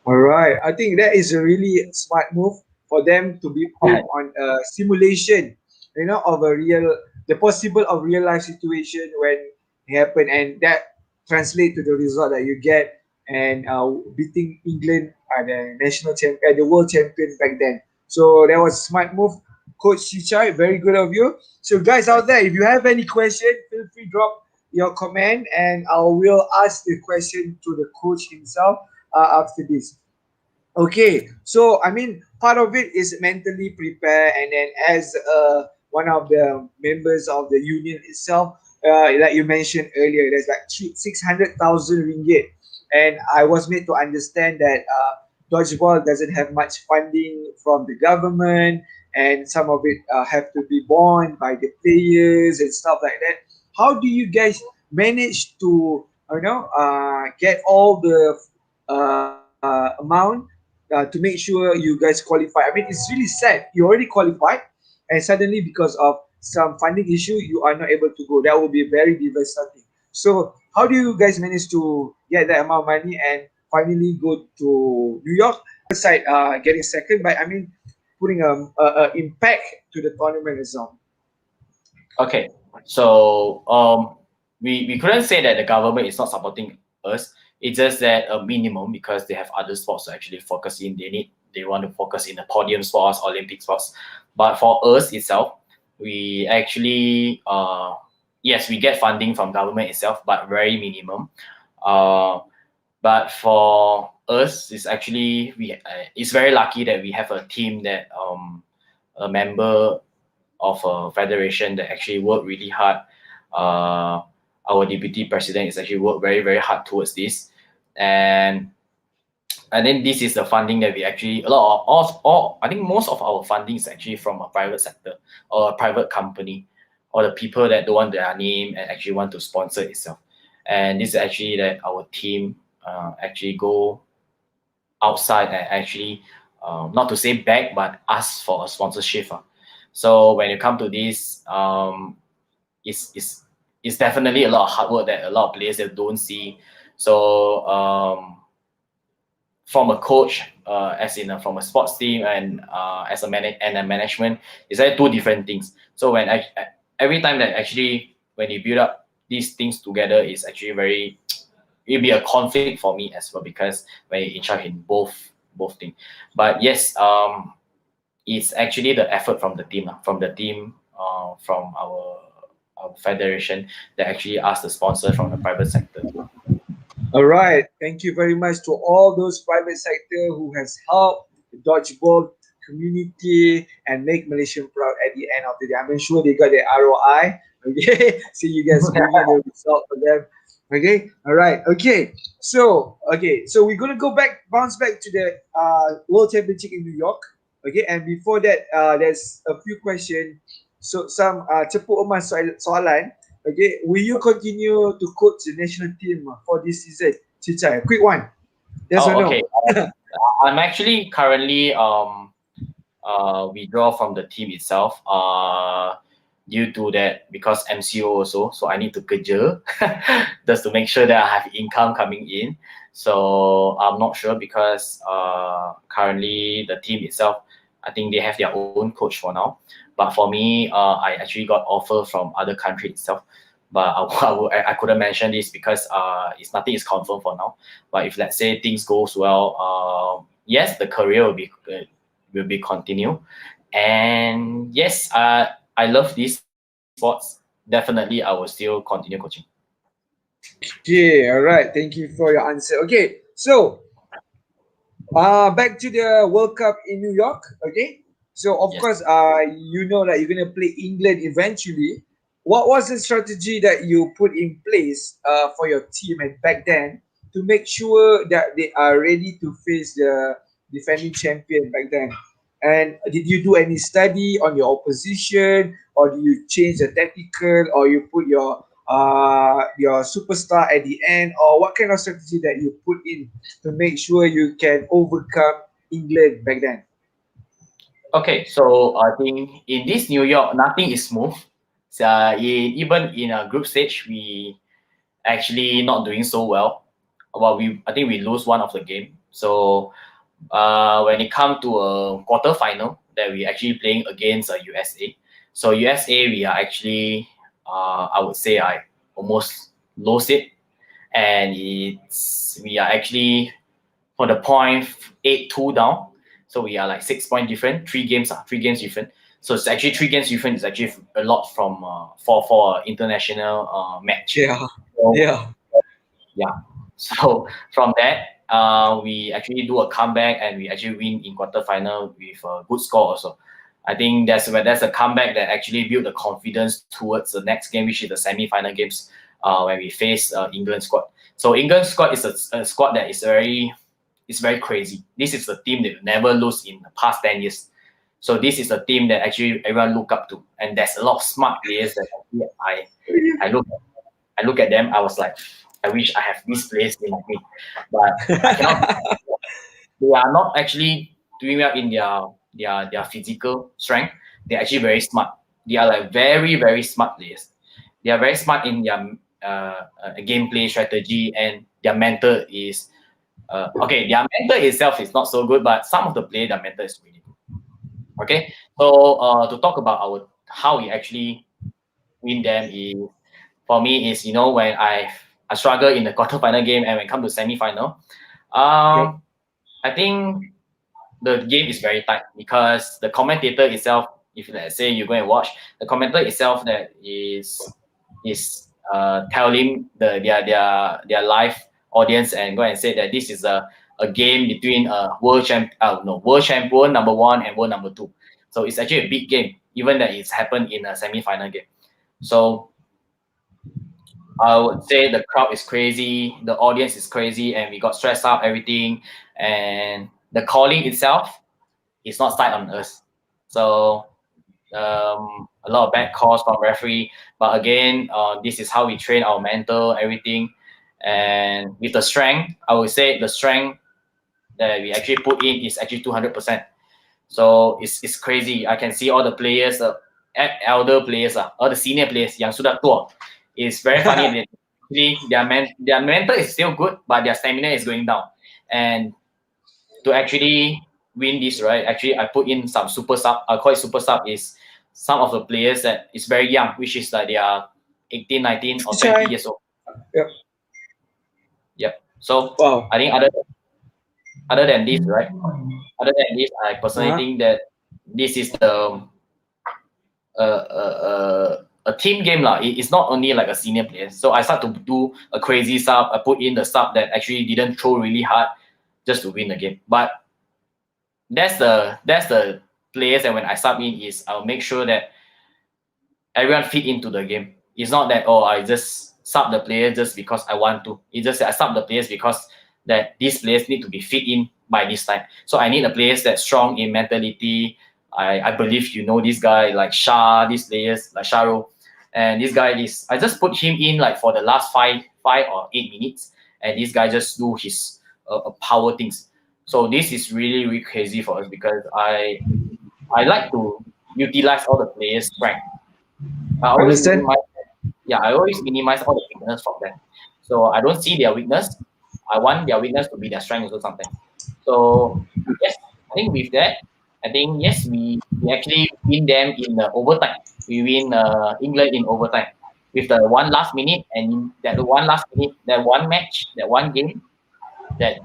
[SPEAKER 1] All right. I think that is a really smart move for them to be put on a simulation, of the possible of real life situation when it happen, and that translate to the result that you get and beating England, the national champion, the world champion back then. So that was a smart move, Coach Chichai. Very good of you. So guys out there, if you have any question, feel free drop your comment, and I will ask the question to the coach himself after this. Okay, so I mean, part of it is mentally prepare, and then as one of the members of the union itself, like you mentioned earlier, there's like 600,000 ringgit, and I was made to understand that dodgeball doesn't have much funding from the government, and some of it have to be borne by the players and stuff like that. How do you guys manage to, get all the amount to make sure you guys qualify? I mean, it's really sad. You already qualified, and suddenly because of some funding issue, you are not able to go. That will be very devastating. So, how do you guys manage to get that amount of money and finally go to New York? Aside getting second, but I mean, putting a impact to the tournament as well.
[SPEAKER 2] Okay, so we couldn't say that the government is not supporting us. It's just that a minimum because they have other sports to actually focus in. They want to focus in the podium sports, Olympic sports. But for us itself, we actually yes, we get funding from government itself, but very minimum. But for us, it's actually it's very lucky that we have a team that a member of a federation that actually work really hard. Our deputy president is actually worked very, very hard towards this. And then this is the funding that we actually, a lot of, all, I think most of our funding is actually from a private sector or a private company or the people that don't want their name and actually want to sponsor itself. And this is actually that our team actually go outside and actually, not to say beg, but ask for a sponsorship. So when you come to this, it's definitely a lot of hard work that a lot of players that don't see. So from a coach, as in from a sports team and as a management, it's like two different things. So when every time that actually when you build up these things together, is actually very, it'll be a conflict for me as well because when you're in charge in both things. But yes, it's actually the effort from the team, from our federation that actually asked the sponsor from the private sector.
[SPEAKER 1] All right. Thank you very much to all those private sector who has helped the dodgeball community and make Malaysian proud at the end of the day. I'm sure they got their ROI. Okay. So you guys bring in the result for them. Okay. All right. Okay. So we're gonna go back, bounce back to the World Championship in New York. Okay. And before that, there's a few questions. So some cepuk emas soalan. Okay, will you continue to coach the national team for this season? Chichai, quick one. Yes or
[SPEAKER 2] Oh,
[SPEAKER 1] no?
[SPEAKER 2] okay. I'm actually currently withdraw from the team itself due to that because MCO also, so I need to kerja just to make sure that I have income coming in. So I'm not sure because currently the team itself, I think they have their own coach for now. But for me, I actually got offer from other country itself. But I couldn't mention this because it's nothing is confirmed for now. But if let's say things goes well, yes, the career will be continue. And yes, I love these sports. Definitely, I will still continue coaching.
[SPEAKER 1] Okay, all right. Thank you for your answer. Okay, so back to the World Cup in New York. Okay, so of
[SPEAKER 2] Yes.
[SPEAKER 1] course, you know that you're gonna play England eventually. What was the strategy that you put in place for your team and back then to make sure that they are ready to face the defending champion back then? And did you do any study on your opposition, or do you change the tactical, or you put your superstar at the end, or what kind of strategy that you put in to make sure you can overcome England back then?
[SPEAKER 2] Okay, so I think in this New York, nothing is smooth. So even in a group stage, we actually not doing so well. Well, I think we lose one of the game. So when it come to a quarter final, that we actually playing against USA. So USA, we are actually, I would say, I almost lost it, and we are actually for the point 8-2 down. So we are like 6 point different, 3 games different. So it's actually 3 games different. It's actually a lot from for international match.
[SPEAKER 1] Yeah,
[SPEAKER 2] So,
[SPEAKER 1] yeah.
[SPEAKER 2] yeah. So from that, we actually do a comeback and we actually win in quarterfinal with a good score also. I think that's a comeback that actually built the confidence towards the next game, which is the semi-final games, when we face England squad. So England squad is a squad that is very crazy. This is the team that never lose in the past 10 years. So this is a team that actually everyone look up to, and there's a lot of smart players that actually I look I look at them. I was like, I wish I have this players in me, but I cannot. They are not actually doing well in their physical strength. They're actually very smart. They are like very smart players. They are very smart in their gameplay strategy, and their mental is okay. Their mental itself is not so good, but some of the players, their mental is really good. Okay, so to talk about our how we actually win them is for me is when I struggle in the quarterfinal game and when it comes to semi-final,
[SPEAKER 1] Yep.
[SPEAKER 2] I think the game is very tight because the commentator itself, if let's say you go and watch, the commentator itself that is telling their live audience and go and say that this is a game between world champion number one and world number two. So it's actually a big game, even that it's happened in a semi-final game. So I would say the crowd is crazy, the audience is crazy, and we got stressed out, everything, and the calling itself is not side on us. So a lot of bad calls from referee, but again, this is how we train our mental, everything, and with the strength, I would say the strength that we actually put in is actually 200%. So it's crazy. I can see all the players, elder players, all the senior players yang sudah tua. It's very funny that actually their mental is still good, but their stamina is going down. And to actually win this, right? Actually, I put in some super sub. I call it super sub is some of the players that is very young, which is like they are 18, 19, or 20
[SPEAKER 1] Chichai.
[SPEAKER 2] years old.
[SPEAKER 1] Yep.
[SPEAKER 2] Yep. So
[SPEAKER 1] Wow.
[SPEAKER 2] I think other than this, right? Other than this, I personally
[SPEAKER 1] Uh-huh.
[SPEAKER 2] think that this is the a team game lah. It's not only like a senior player. So I start to do a crazy sub. I put in the sub that actually didn't throw really hard just to win the game. But that's the players that when I sub in is I'll make sure that everyone fit into the game. It's not that I just sub the player just because I want to. It's just that I sub the players because that these players need to be fit in by this time. So I need the players that's strong in mentality. I believe you know this guy like Shah, these players like Sharo, and this guy is I just put him in like for the last 5 or 8 minutes, and this guy just do his power things. So this is really really crazy for us because I like to utilize all the players' strength. I always
[SPEAKER 1] Understand?
[SPEAKER 2] minimize, yeah, I always minimize all the weakness from them. So I don't see their weakness. I want their weakness to be their strength also sometimes. So yes, I think with that, I think yes, we actually win them in the overtime. We win England in overtime with the one last minute, and that one last minute, that one match, that one game, that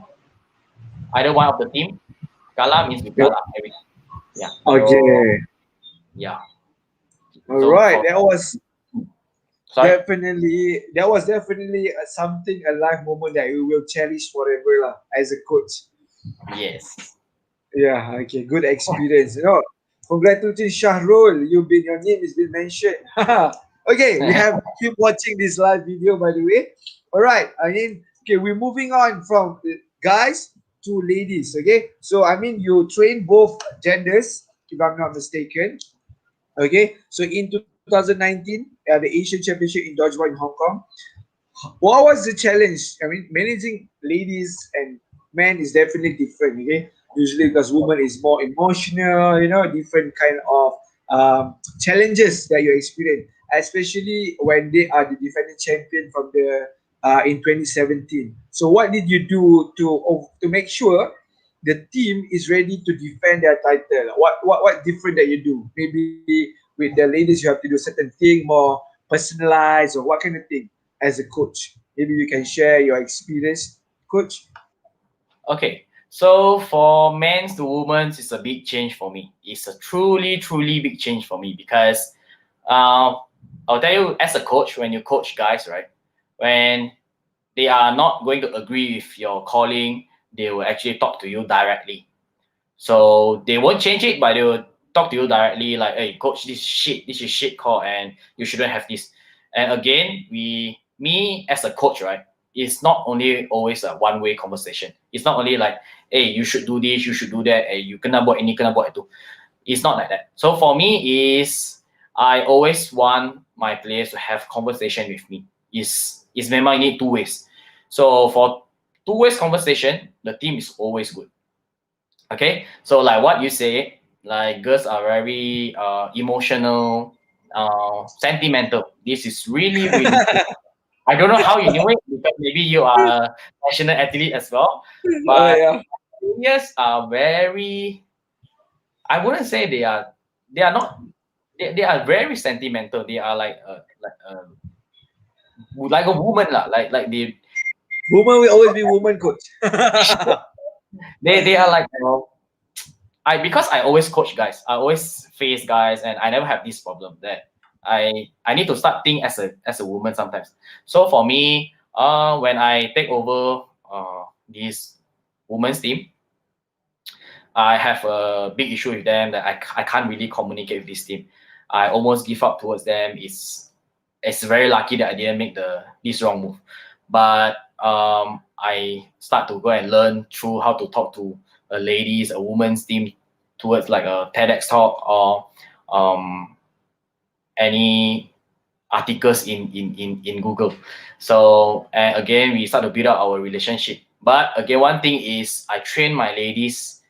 [SPEAKER 2] either one of the team Kala means we
[SPEAKER 1] Yep.
[SPEAKER 2] Kala everything. Yeah. So
[SPEAKER 1] Okay.
[SPEAKER 2] yeah.
[SPEAKER 1] All
[SPEAKER 2] So
[SPEAKER 1] right.
[SPEAKER 2] for
[SPEAKER 1] That was
[SPEAKER 2] sorry.
[SPEAKER 1] definitely something, a life moment that you will cherish forever lah, as a coach.
[SPEAKER 2] Yes.
[SPEAKER 1] Yeah, okay, good experience. Congratulations, Shahrul. Your name has been mentioned. Okay, we have keep watching this live video, by the way. All right, okay, we're moving on from guys to ladies. Okay, so you train both genders, if I'm not mistaken. Okay, so in 2019, the Asian Championship in Dodgeball in Hong Kong, what was the challenge? Managing ladies and men is definitely different. Okay, usually because woman is more emotional. Different kind of challenges that you experience, especially when they are the defending champion from the in 2017. So, what did you do to make sure the team is ready to defend their title? What different that you do? Maybe with the ladies, you have to do certain thing more personalized, or what kind of thing as a coach? Maybe you can share your experience, coach.
[SPEAKER 2] Okay. So for men's to women's, it's a big change for me. It's a truly, truly big change for me because uh, I'll tell you, as a coach, when you coach guys, right, when they are not going to agree with your calling, they will actually talk to you directly. So they won't change it, but they will talk to you directly, like, "Hey, coach, this is shit call, and you shouldn't have this." And again, me as a coach, right? It's not only always a one-way conversation. It's not only like, "Hey, you should do this, you should do that. Hey, you kena buat ini, kena buat itu." It's not like that. So for me, is I always want my players to have conversation with me. Is memang need two ways. So for two ways conversation, the team is always good. Okay, so like what you say, like girls are very emotional, sentimental. This is really really true. I don't know how you knew it because maybe you are a national athlete as well,
[SPEAKER 1] Oh
[SPEAKER 2] but
[SPEAKER 1] yeah.
[SPEAKER 2] players are very. I wouldn't say they are not. They are very sentimental. They are like a woman lah. Like
[SPEAKER 1] Woman will always be woman, coach.
[SPEAKER 2] they are like I because I always coach guys, I always face guys, and I never have this problem that I need to start think as a woman sometimes. So for me, when I take over this women's team, I have a big issue with them that I can't really communicate with this team. I almost give up towards them. It's very lucky that I didn't make this wrong move, but I start to go and learn through how to talk to a woman's team towards like a TEDx talk or any articles in Google. So and again, we start to build up our relationship. But again, one thing is I train my ladies,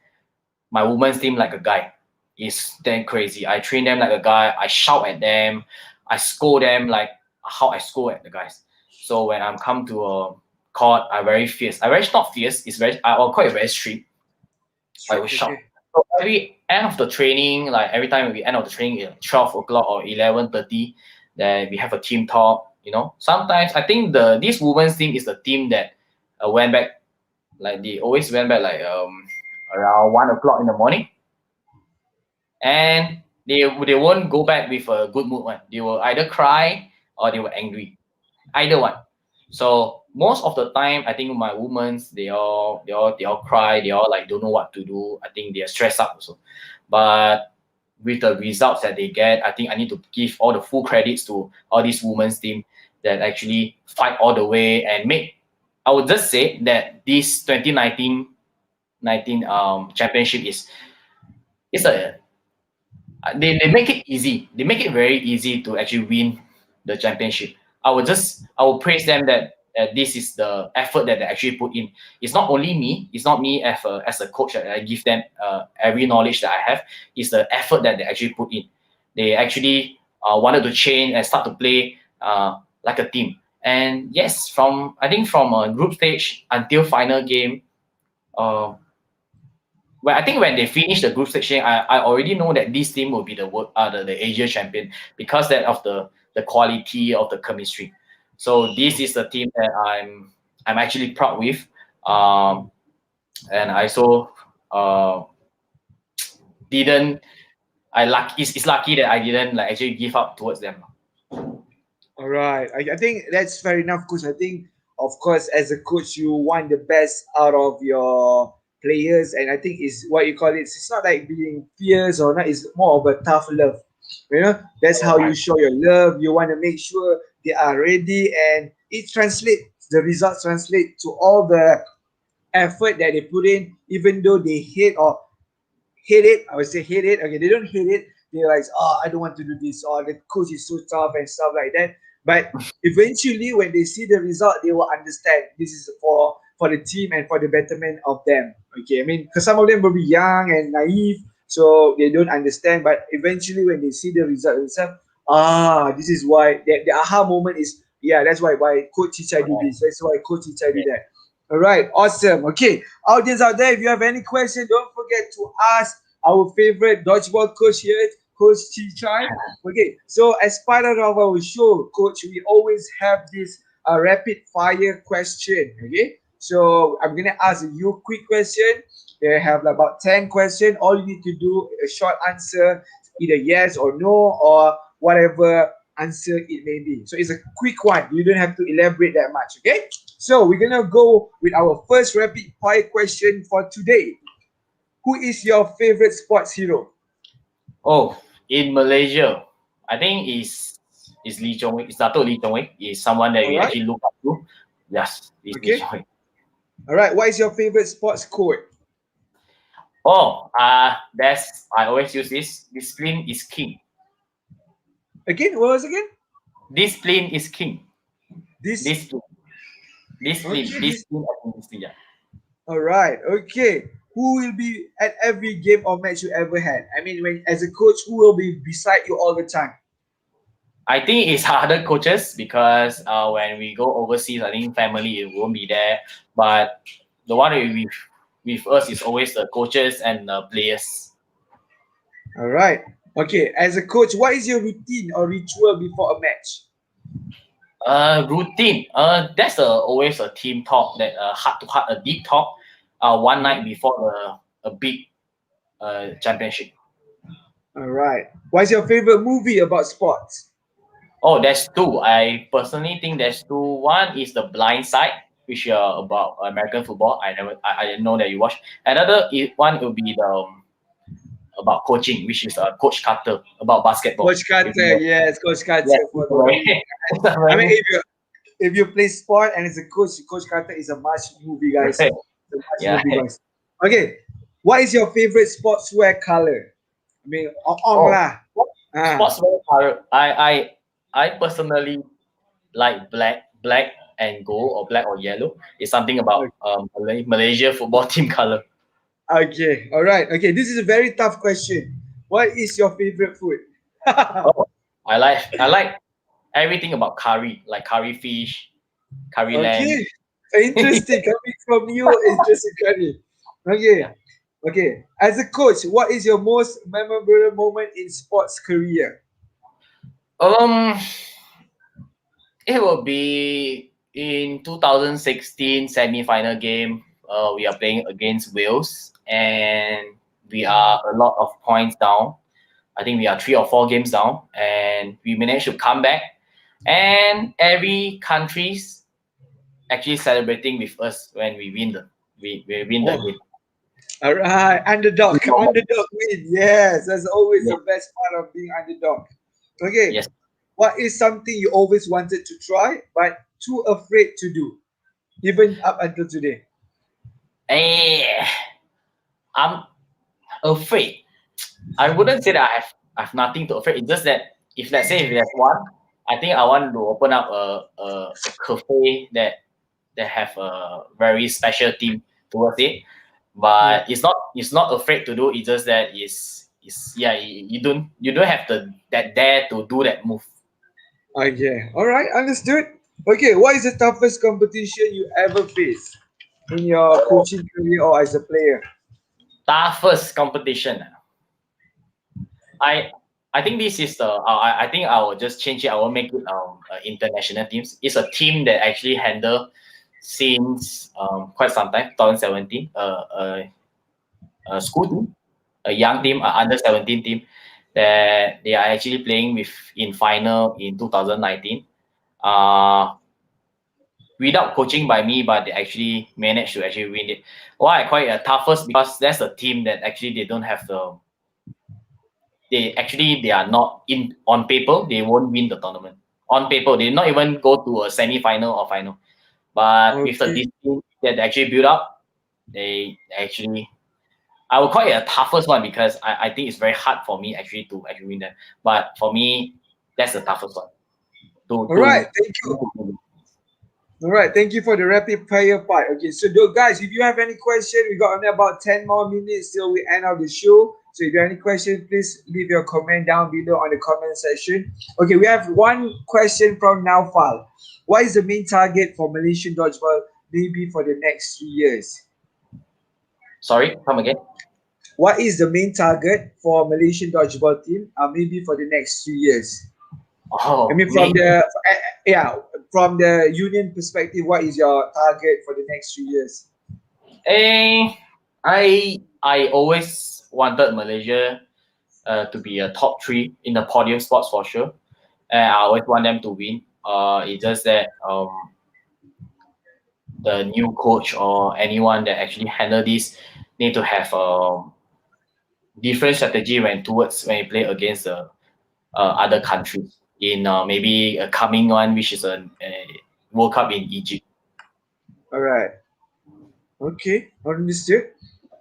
[SPEAKER 2] my women's team like a guy. It's damn crazy. I train them like a guy. I shout at them. I scold them like how I scold at the guys. So when I'm come to a court, I'm very fierce. I very not fierce. It's very I'll call it very strict. I will
[SPEAKER 1] Strict,
[SPEAKER 2] shout.
[SPEAKER 1] okay.
[SPEAKER 2] So every end of the training, like every time we end of the training at 12 o'clock or 11:30, then we have a team talk. Sometimes I think this women's team is the team that went back, like they always went back like around 1 o'clock in the morning, and they won't go back with a good mood one. They will either cry or they were angry, either one. So most of the time, I think my women's they all cry. They all like don't know what to do. I think they are stressed out also. But with the results that they get, I think I need to give all the full credits to all these women's team that actually fight all the way and make. I would just say that this 2019 championship is a they make it easy. They make it very easy to actually win the championship. I will praise them that this is the effort that they actually put in. It's not only me. It's not me as a coach that I give them every knowledge that I have. It's the effort that they actually put in. They actually wanted to change and start to play like a team. And yes, from I think from group stage until final game, uh, well, I think when they finish the group stage, I already know that this team will be the Asia champion because that of the quality of the chemistry. So this is the team that I'm actually proud with, um, and I so uh, didn't I luck it's lucky that I didn't like actually give up towards them.
[SPEAKER 1] All right. I think that's fair enough, coach. I think, of course, as a coach, you want the best out of your players, and I think it's what you call it. It's not like being fierce or not. It's more of a tough love. You know, that's how you show your love. You want to make sure they are ready, and it translates. The results translate to all the effort that they put in, even though they hate or hate it. I would say hate it. Okay, they don't hate it. They're like, oh, I don't want to do this. Or the coach is so tough and stuff like that. But eventually, when they see the result, they will understand this is for the team and for the betterment of them. Okay, I mean, because some of them will be young and naive, so they don't understand. But eventually, when they see the result themselves, this is why the aha moment is yeah. That's why Coach Chicha do this. That's why Coach Chicha do that. All right, awesome. Okay, audience out there, if you have any question, don't forget to ask our favorite dodgeball coach here, Coach Chee. Okay, so as part of our show, Coach, we always have this rapid fire question. Okay, so I'm gonna ask you a quick question. They have about 10 questions. All you need to do a short answer, either yes or no or whatever answer it may be. So it's a quick one. You don't have to elaborate that much. Okay. So we're gonna go with our first rapid fire question for today. Who is your favorite sports hero?
[SPEAKER 2] Oh, in Malaysia, I think is Lee Chong Wei. It's Dato Lee Chong Wei. Is someone that
[SPEAKER 1] All
[SPEAKER 2] we
[SPEAKER 1] right.
[SPEAKER 2] actually look up to. Yes, it's Lee
[SPEAKER 1] Okay.
[SPEAKER 2] Chong Wei.
[SPEAKER 1] All right. What is your favorite sports code?
[SPEAKER 2] Oh, that's I always use this. Discipline is king.
[SPEAKER 1] Again, what was it again?
[SPEAKER 2] Discipline is king.
[SPEAKER 1] This.
[SPEAKER 2] Discipline, discipline,
[SPEAKER 1] Okay. This.
[SPEAKER 2] discipline, I think discipline. Yeah.
[SPEAKER 1] All right. Okay. Who will be at every game or match you ever had? I mean, when as a coach, who will be beside you all the time?
[SPEAKER 2] I think it's harder coaches because when we go overseas, I think family it won't be there. But the one with us is always the coaches and the players.
[SPEAKER 1] All right. Okay. As a coach, what is your routine or ritual before a match?
[SPEAKER 2] Routine. That's always a team talk that heart to heart, a deep talk. One night before a big championship.
[SPEAKER 1] All right. What's your favorite movie about sports?
[SPEAKER 2] Oh, there's two. I personally think there's two. One is The Blind Side, which about American football. I didn't know that you watch. One will be the about coaching, which is Coach Carter about basketball.
[SPEAKER 1] Coach
[SPEAKER 2] If you
[SPEAKER 1] Carter,
[SPEAKER 2] know.
[SPEAKER 1] yes, Coach Carter
[SPEAKER 2] Yes,
[SPEAKER 1] for
[SPEAKER 2] it's a
[SPEAKER 1] the.
[SPEAKER 2] very, it's a
[SPEAKER 1] I mean,
[SPEAKER 2] very
[SPEAKER 1] if you play sport and it's a coach, Coach Carter is a must movie, guys.
[SPEAKER 2] right.
[SPEAKER 1] It's a must
[SPEAKER 2] Yeah.
[SPEAKER 1] movie, guys. Okay, what is your favorite sportswear color? I mean, ong
[SPEAKER 2] Oh,
[SPEAKER 1] lah. Ah,
[SPEAKER 2] sports very hard. I personally like black and gold or black or yellow. It's something about Malaysia football team color.
[SPEAKER 1] okay, all right. Okay, this is a very tough question. What is your favorite food?
[SPEAKER 2] Oh, I like everything about curry, like curry fish, curry lamb.
[SPEAKER 1] Okay, interesting coming from you. Interesting, Kari.
[SPEAKER 2] Yeah.
[SPEAKER 1] Okay, okay. As a coach, what is your most memorable moment in sports career?
[SPEAKER 2] Um, it will be in 2016 semi-final game. We are playing against Wales, and we are a lot of points down. I think we are 3 or 4 games down, and we managed to come back. And every country's actually celebrating with us when we win the
[SPEAKER 1] Oh,
[SPEAKER 2] game.
[SPEAKER 1] all right. Underdog.
[SPEAKER 2] Normal.
[SPEAKER 1] Underdog win. Yes, that's always
[SPEAKER 2] Yeah.
[SPEAKER 1] the best part of being underdog. Okay.
[SPEAKER 2] Yes.
[SPEAKER 1] What is something you always wanted to try but too afraid to do, even up until today?
[SPEAKER 2] Eh, I'm afraid. I wouldn't say that I have nothing to afraid. It's just that if let's say if there's one, I think I want to open up a cafe that have a very special team towards it.
[SPEAKER 1] Yeah.
[SPEAKER 2] But it's not afraid to do. It's just that is yeah, you don't have the that dare to do that move.
[SPEAKER 1] Okay. All right. Understood. Okay. What is the toughest competition you ever faced in your coaching career or as a player?
[SPEAKER 2] Toughest competition. I I think this is the I think I will just change it. I will make it international teams. It's a team that actually handle since quite some time, 2017. A school team, a young team, under 17 team that they are actually playing with in final in 2019. Uh, Without coaching by me, but they actually managed to actually win it. Why I call it a toughest because that's a team that actually they don't have they are not in on paper they won't win the tournament. On paper they not even go to a semi-final or final. But with the
[SPEAKER 1] Okay.
[SPEAKER 2] discipline that they actually build up, they actually I would call it a toughest one because I think it's very hard for me actually to actually win that. But for me, that's the toughest one. To
[SPEAKER 1] All right.
[SPEAKER 2] to
[SPEAKER 1] Thank you. All right, thank you for the rapid fire part. Okay, so guys, if you have any question, we got only about 10 more minutes till we end of the show. So if you have any question, please leave your comment down below on the comment section. Okay, we have one question from Naufal. What is the main target for Malaysian dodgeball maybe for the next 3 years?
[SPEAKER 2] Sorry, come again.
[SPEAKER 1] What is the main target for Malaysian dodgeball team maybe for the next 3 years? I
[SPEAKER 2] Oh,
[SPEAKER 1] mean, from
[SPEAKER 2] me.
[SPEAKER 1] the yeah, from the union perspective, what is your target for the next 3 years?
[SPEAKER 2] Eh, I always wanted Malaysia to be a top three in the podium spots for sure, and I always want them to win. It's just that the new coach or anyone that actually handle this need to have different strategy when you play against other countries in maybe a coming one, which is a World Cup in Egypt.
[SPEAKER 1] All right. Okay. Understood.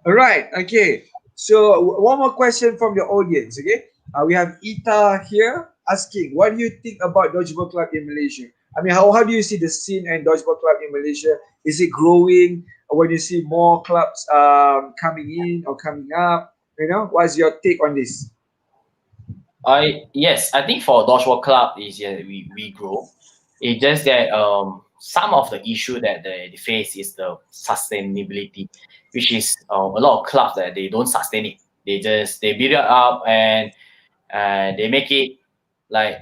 [SPEAKER 1] All right. Okay. So one more question from the audience. Okay. We have Ita here asking, what do you think about dodgeball club in Malaysia? I mean, how do you see the scene and dodgeball club in Malaysia? Is it growing? Or when you see more clubs coming in or coming up? What's your take on this?
[SPEAKER 2] I think for Dodgeball Club is we grow. It's just that some of the issue that they face is the sustainability, which is a lot of clubs that they don't sustain it. They build it up and they make it like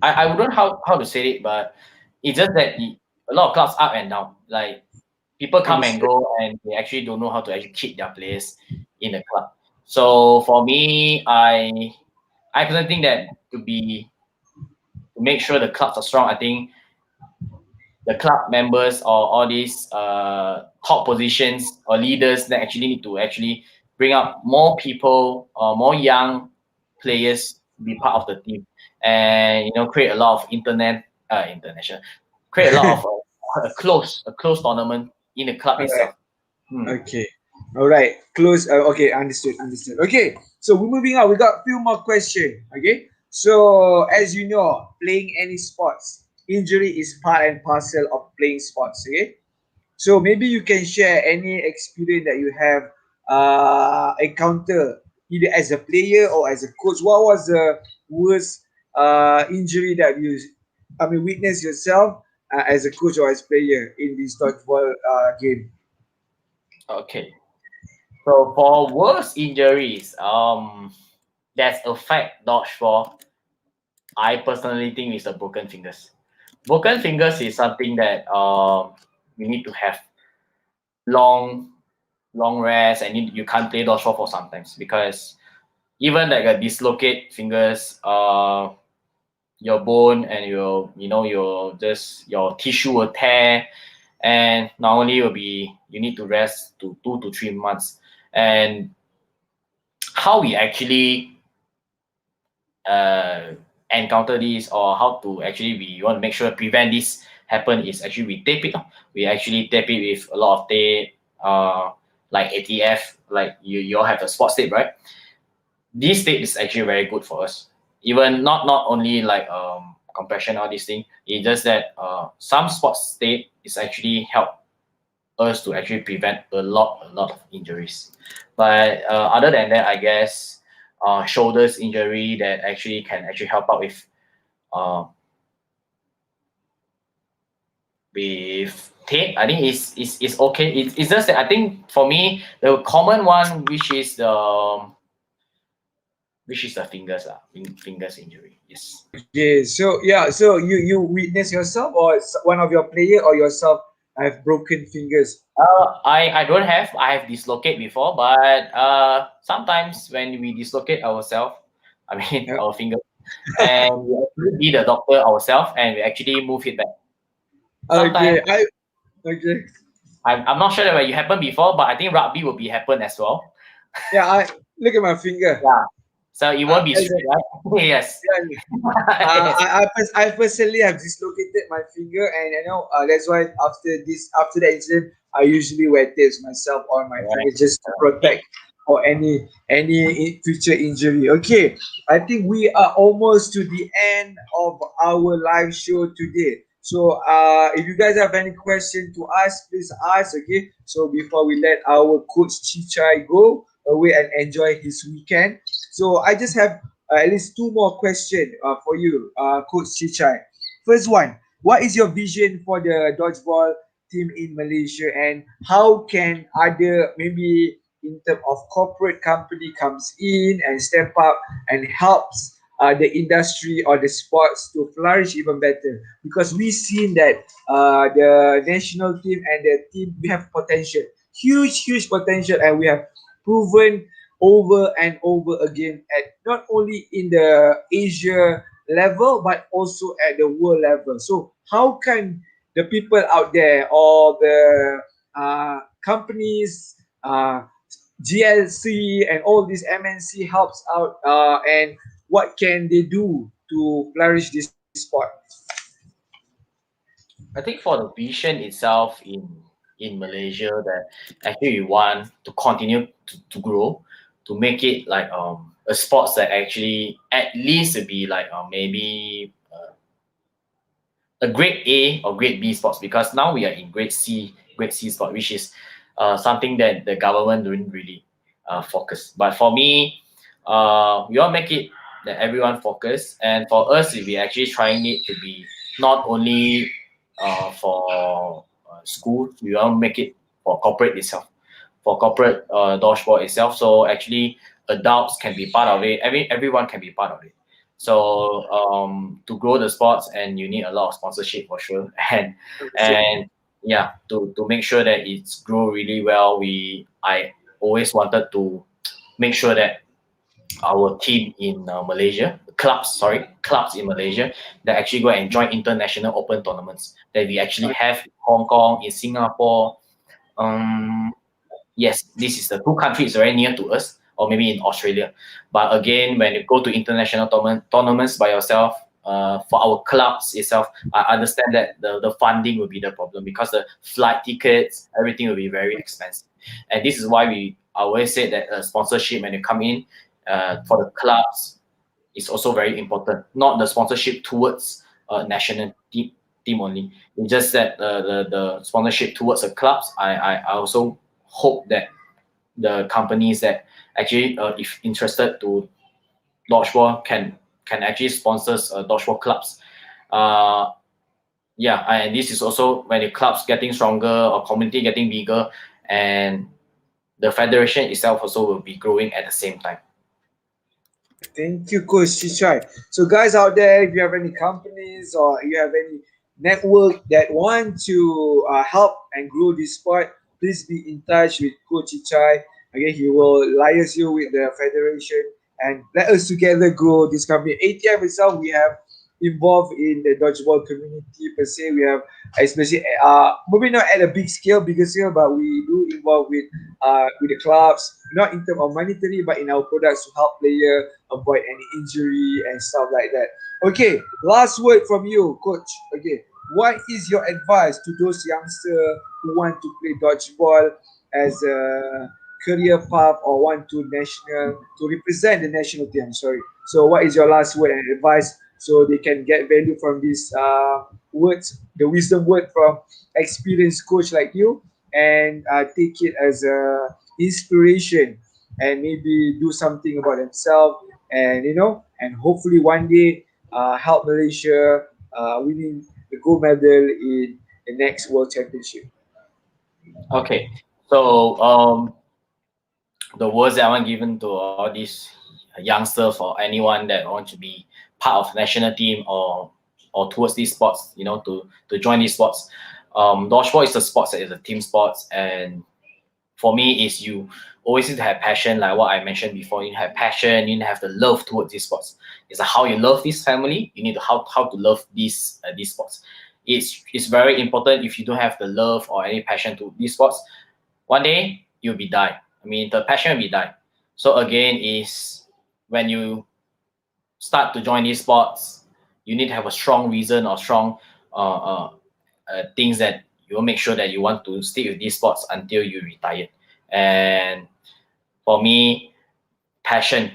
[SPEAKER 2] I wouldn't know how to say it, but it's just that a lot of clubs up and down. Like people come and
[SPEAKER 1] Understood.
[SPEAKER 2] go, and they actually don't know how to actually keep their players in the club. So for me, I personally think that to make sure the clubs are strong, I think the club members or all these top positions or leaders that actually need to actually bring up more people or more young players to be part of the team, and create a lot of international, create a lot of a close tournament in the club
[SPEAKER 1] All right.
[SPEAKER 2] itself. Hmm.
[SPEAKER 1] Okay. All right. Close. Okay. Understood. Understood. Okay. So we're moving on. We got a few more questions. Okay. So as you know, playing any sports, injury is part and parcel of playing sports. Okay. So maybe you can share any experience that you have encountered either as a player or as a coach. What was the worst injury that you, I mean, witnessed yourself as a coach or as player in this dodgeball game?
[SPEAKER 2] Okay. So for worst injuries, that's affect dodgeball. I personally think is the broken fingers. Broken fingers is something that we need to have long. long rest, and you can't play dodgeball for sometimes because even like a dislocate fingers, your bone and your tissue will tear, and normally will be you need to rest to 2 to 3 months. And how we actually uh, encounter this, or how to actually we want to make sure prevent this happen, is actually we tape it. We actually tape it with a lot of tape, like ATF, like you all have a sports tape, right? This tape is actually very good for us. Even not only like compression, all these things. It's just that some sports tape is actually help us to actually prevent a lot of injuries. But other than that, I guess shoulders injury that actually can actually help out uh, with tape. I think is okay. It's just that I think for me the common one, which is the fingers fingers injury. Yes.
[SPEAKER 1] Okay, so yeah, so you witness yourself, or one of your player or yourself have broken fingers.
[SPEAKER 2] I don't have. I have dislocate before, but sometimes when we dislocate ourselves, I mean
[SPEAKER 1] Yeah.
[SPEAKER 2] our finger, and we actually be the doctor ourselves, and we actually move it back. Sometimes
[SPEAKER 1] Okay, I okay.
[SPEAKER 2] I'm not sure that when you happen before, but I think rugby will be happen as well.
[SPEAKER 1] Yeah, I look at my finger.
[SPEAKER 2] Yeah. So it won't be
[SPEAKER 1] As
[SPEAKER 2] straight, right? Yes.
[SPEAKER 1] yeah,
[SPEAKER 2] Yes.
[SPEAKER 1] I personally have dislocated my finger, and I know that's why after the incident, I usually wear tapes myself on my
[SPEAKER 2] Right.
[SPEAKER 1] finger just to protect or any future injury. Okay, I think we are almost to the end of our live show today. So if you guys have any question to ask, please ask. Okay, so before we let our coach Chichai go away and enjoy his weekend, so I just have at least two more questions for you, Coach Chichai. First one, what is your vision for the dodgeball team in Malaysia, and how can other, maybe in terms of corporate company, comes in and step up and helps the industry or the sports to flourish even better? Because we've seen that the national team and the team, we have potential, huge potential, and we have proven over and over again at not only in the Asia level but also at the world level. So how can the people out there, or the companies, GLC and all these MNC helps out, and what can they do to flourish this sport?
[SPEAKER 2] I think for the vision itself in Malaysia, that actually we want to continue to grow, to make it like a sports that actually at least be like maybe a grade A or grade B sports, because now we are in grade C sport, which is something that the government don't really focus. But for me, we all make it that everyone focus, and for us, we actually trying it to be not only for school, we want to make it for corporate itself, for corporate dodgeball itself. So actually, adults can be part of it. Everyone can be part of it. So to grow the sports, and you need a lot of sponsorship for sure, and yeah, to make sure that it's grow really well. I always wanted to make sure that our team in Malaysia, clubs in Malaysia, that actually go and join international open tournaments that we actually have in Hong Kong, in Singapore. Um, yes, this is the two countries very near to us, or maybe in Australia. But again, when you go to international tournaments by yourself, for our clubs itself, I understand that the funding will be the problem, because the flight tickets, everything will be very expensive. And this is why I always say that sponsorship when you come in for the clubs is also very important. Not the sponsorship towards national team only. It's just that the sponsorship towards the clubs. I also hope that the companies that actually if interested to dodgeball can actually sponsors dodgeball clubs. Uh, yeah, and this is also when the clubs getting stronger or community getting bigger, and the federation itself also will be growing at the same time.
[SPEAKER 1] Thank you, Coach Chichai. So, guys out there, if you have any companies or you have any network that want to help and grow this sport, please be in touch with Coach Chai. Okay, he will liaise you with the federation and let us together grow this company. ATF itself, we have involved in the dodgeball community per se. We have especially maybe not at a bigger scale, but we do involve with the clubs, not in terms of monetary, but in our products to help player avoid any injury and stuff like that. Okay, last word from you, coach. Okay, what is your advice to those youngsters who want to play dodgeball as a career path or want to represent the national team? I'm sorry. So, what is your last word and advice so they can get value from these words, the wisdom word from experienced coach like you, and take it as a inspiration and maybe do something about themselves and and hopefully one day help Malaysia winning the gold medal in the next World Championship.
[SPEAKER 2] Okay. So the words that I want given to all these youngsters or anyone that want to be part of national team or towards these sports, to join these sports. Dodgeball is a sports that is a team sports, and for me is you always need to have passion, like what I mentioned before. You have passion, you need to have the love towards these sports. It's like how you love this family, you need to how to love these sports. It's very important. If you don't have the love or any passion to these sports, one day you'll be die. I mean, the passion will be die. So again, is when you start to join these sports, you need to have a strong reason or strong uh, uh, things that you will make sure that you want to stick with these sports until you retire. And for me, passion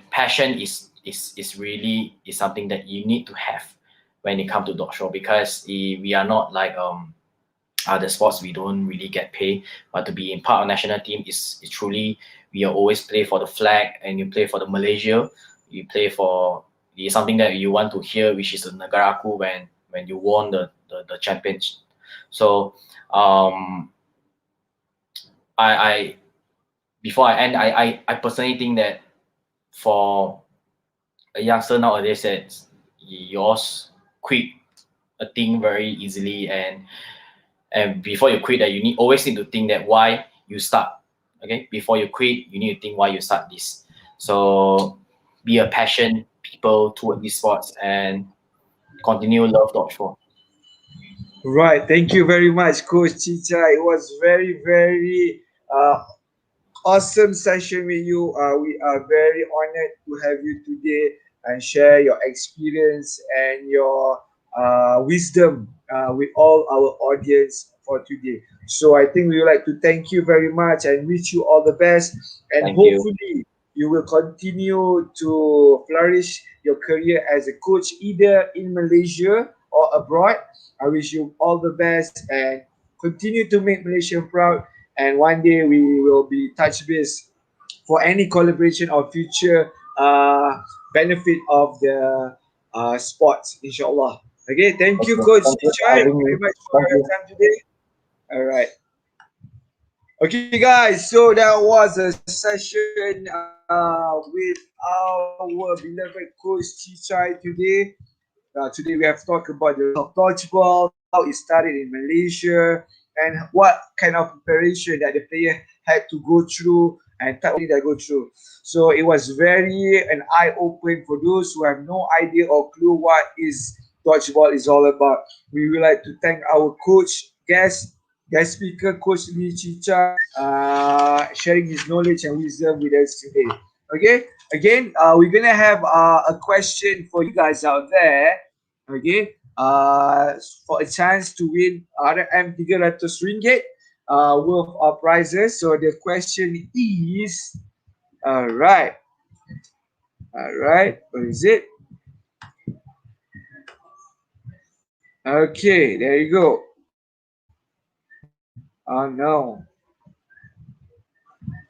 [SPEAKER 2] is really is something that you need to have when it comes to dodgeball, because we are not like other sports. We don't really get paid, but to be in part of national team is truly, we are always play for the flag, and you play for the Malaysia. You play for, it's something that you want to hear, which is the Negaraku when you won the champions. So I before I end, I personally think that for a youngster nowadays, that yours quit a thing very easily, and before you quit, that you always need to think that why you start. Okay, before you quit, you need to think why you start this. So be a passion people toward these sports and continue love dodgeball.
[SPEAKER 1] Right. Thank you very much, Coach Chicha. It was very, very awesome session with you. We are very honored to have you today and share your experience and your wisdom with all our audience for today. So I think we would like to thank you very much and wish you all the best. And
[SPEAKER 2] Thank you.
[SPEAKER 1] hopefully you will continue to flourish your career as a coach either in Malaysia or abroad. I wish you all the best and continue to make Malaysia proud, and one day we will be touch base for any collaboration or future benefit of the sports, inshallah. Okay, thank you,
[SPEAKER 2] Okay.
[SPEAKER 1] Coach
[SPEAKER 2] Thank you for
[SPEAKER 1] Chai,
[SPEAKER 2] having
[SPEAKER 1] very
[SPEAKER 2] me.
[SPEAKER 1] much for
[SPEAKER 2] Thank
[SPEAKER 1] your
[SPEAKER 2] you.
[SPEAKER 1] time today. All right. Okay, guys, so that was a session with our beloved Coach Chichai today. Today we have talked about the rules of dodgeball, how it started in Malaysia, and what kind of preparation that the player had to go through and type of thing that go through. So it was very an eye open for those who have no idea or clue what is dodgeball is all about. We would like to thank our coach, guest speaker, Coach Lee Chicha, sharing his knowledge and wisdom with us today. Okay, again, we're gonna have a question for you guys out there. Okay, for a chance to win RM 300 ringgit worth of prizes. So the question is, all right, all right, what is it? Okay, there you go. Oh no.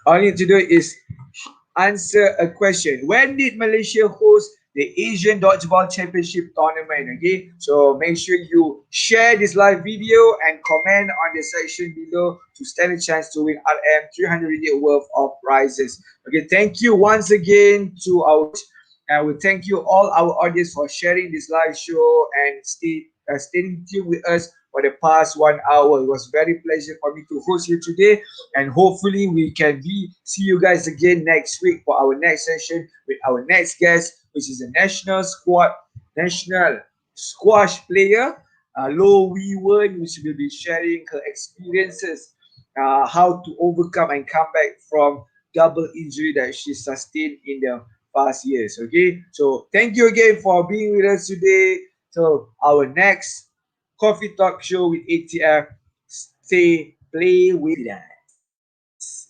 [SPEAKER 1] All you need to do is answer a question. When did Malaysia host the Asian Dodgeball Championship tournament? Okay, so make sure you share this live video and comment on the section below to stand a chance to win RM 300 ringgit worth of prizes. Okay, thank you once again to our and we thank you all our audience for sharing this live show and staying tuned with us for the past 1 hour. It was very pleasure for me to host you today, and hopefully we can see you guys again next week for our next session with our next guest, which is a national squash player, Lo Wee Wen, which will be sharing her experiences, how to overcome and come back from double injury that she sustained in the past years. Okay, so thank you again for being with us today. So our next coffee talk show with ATF, stay play with us.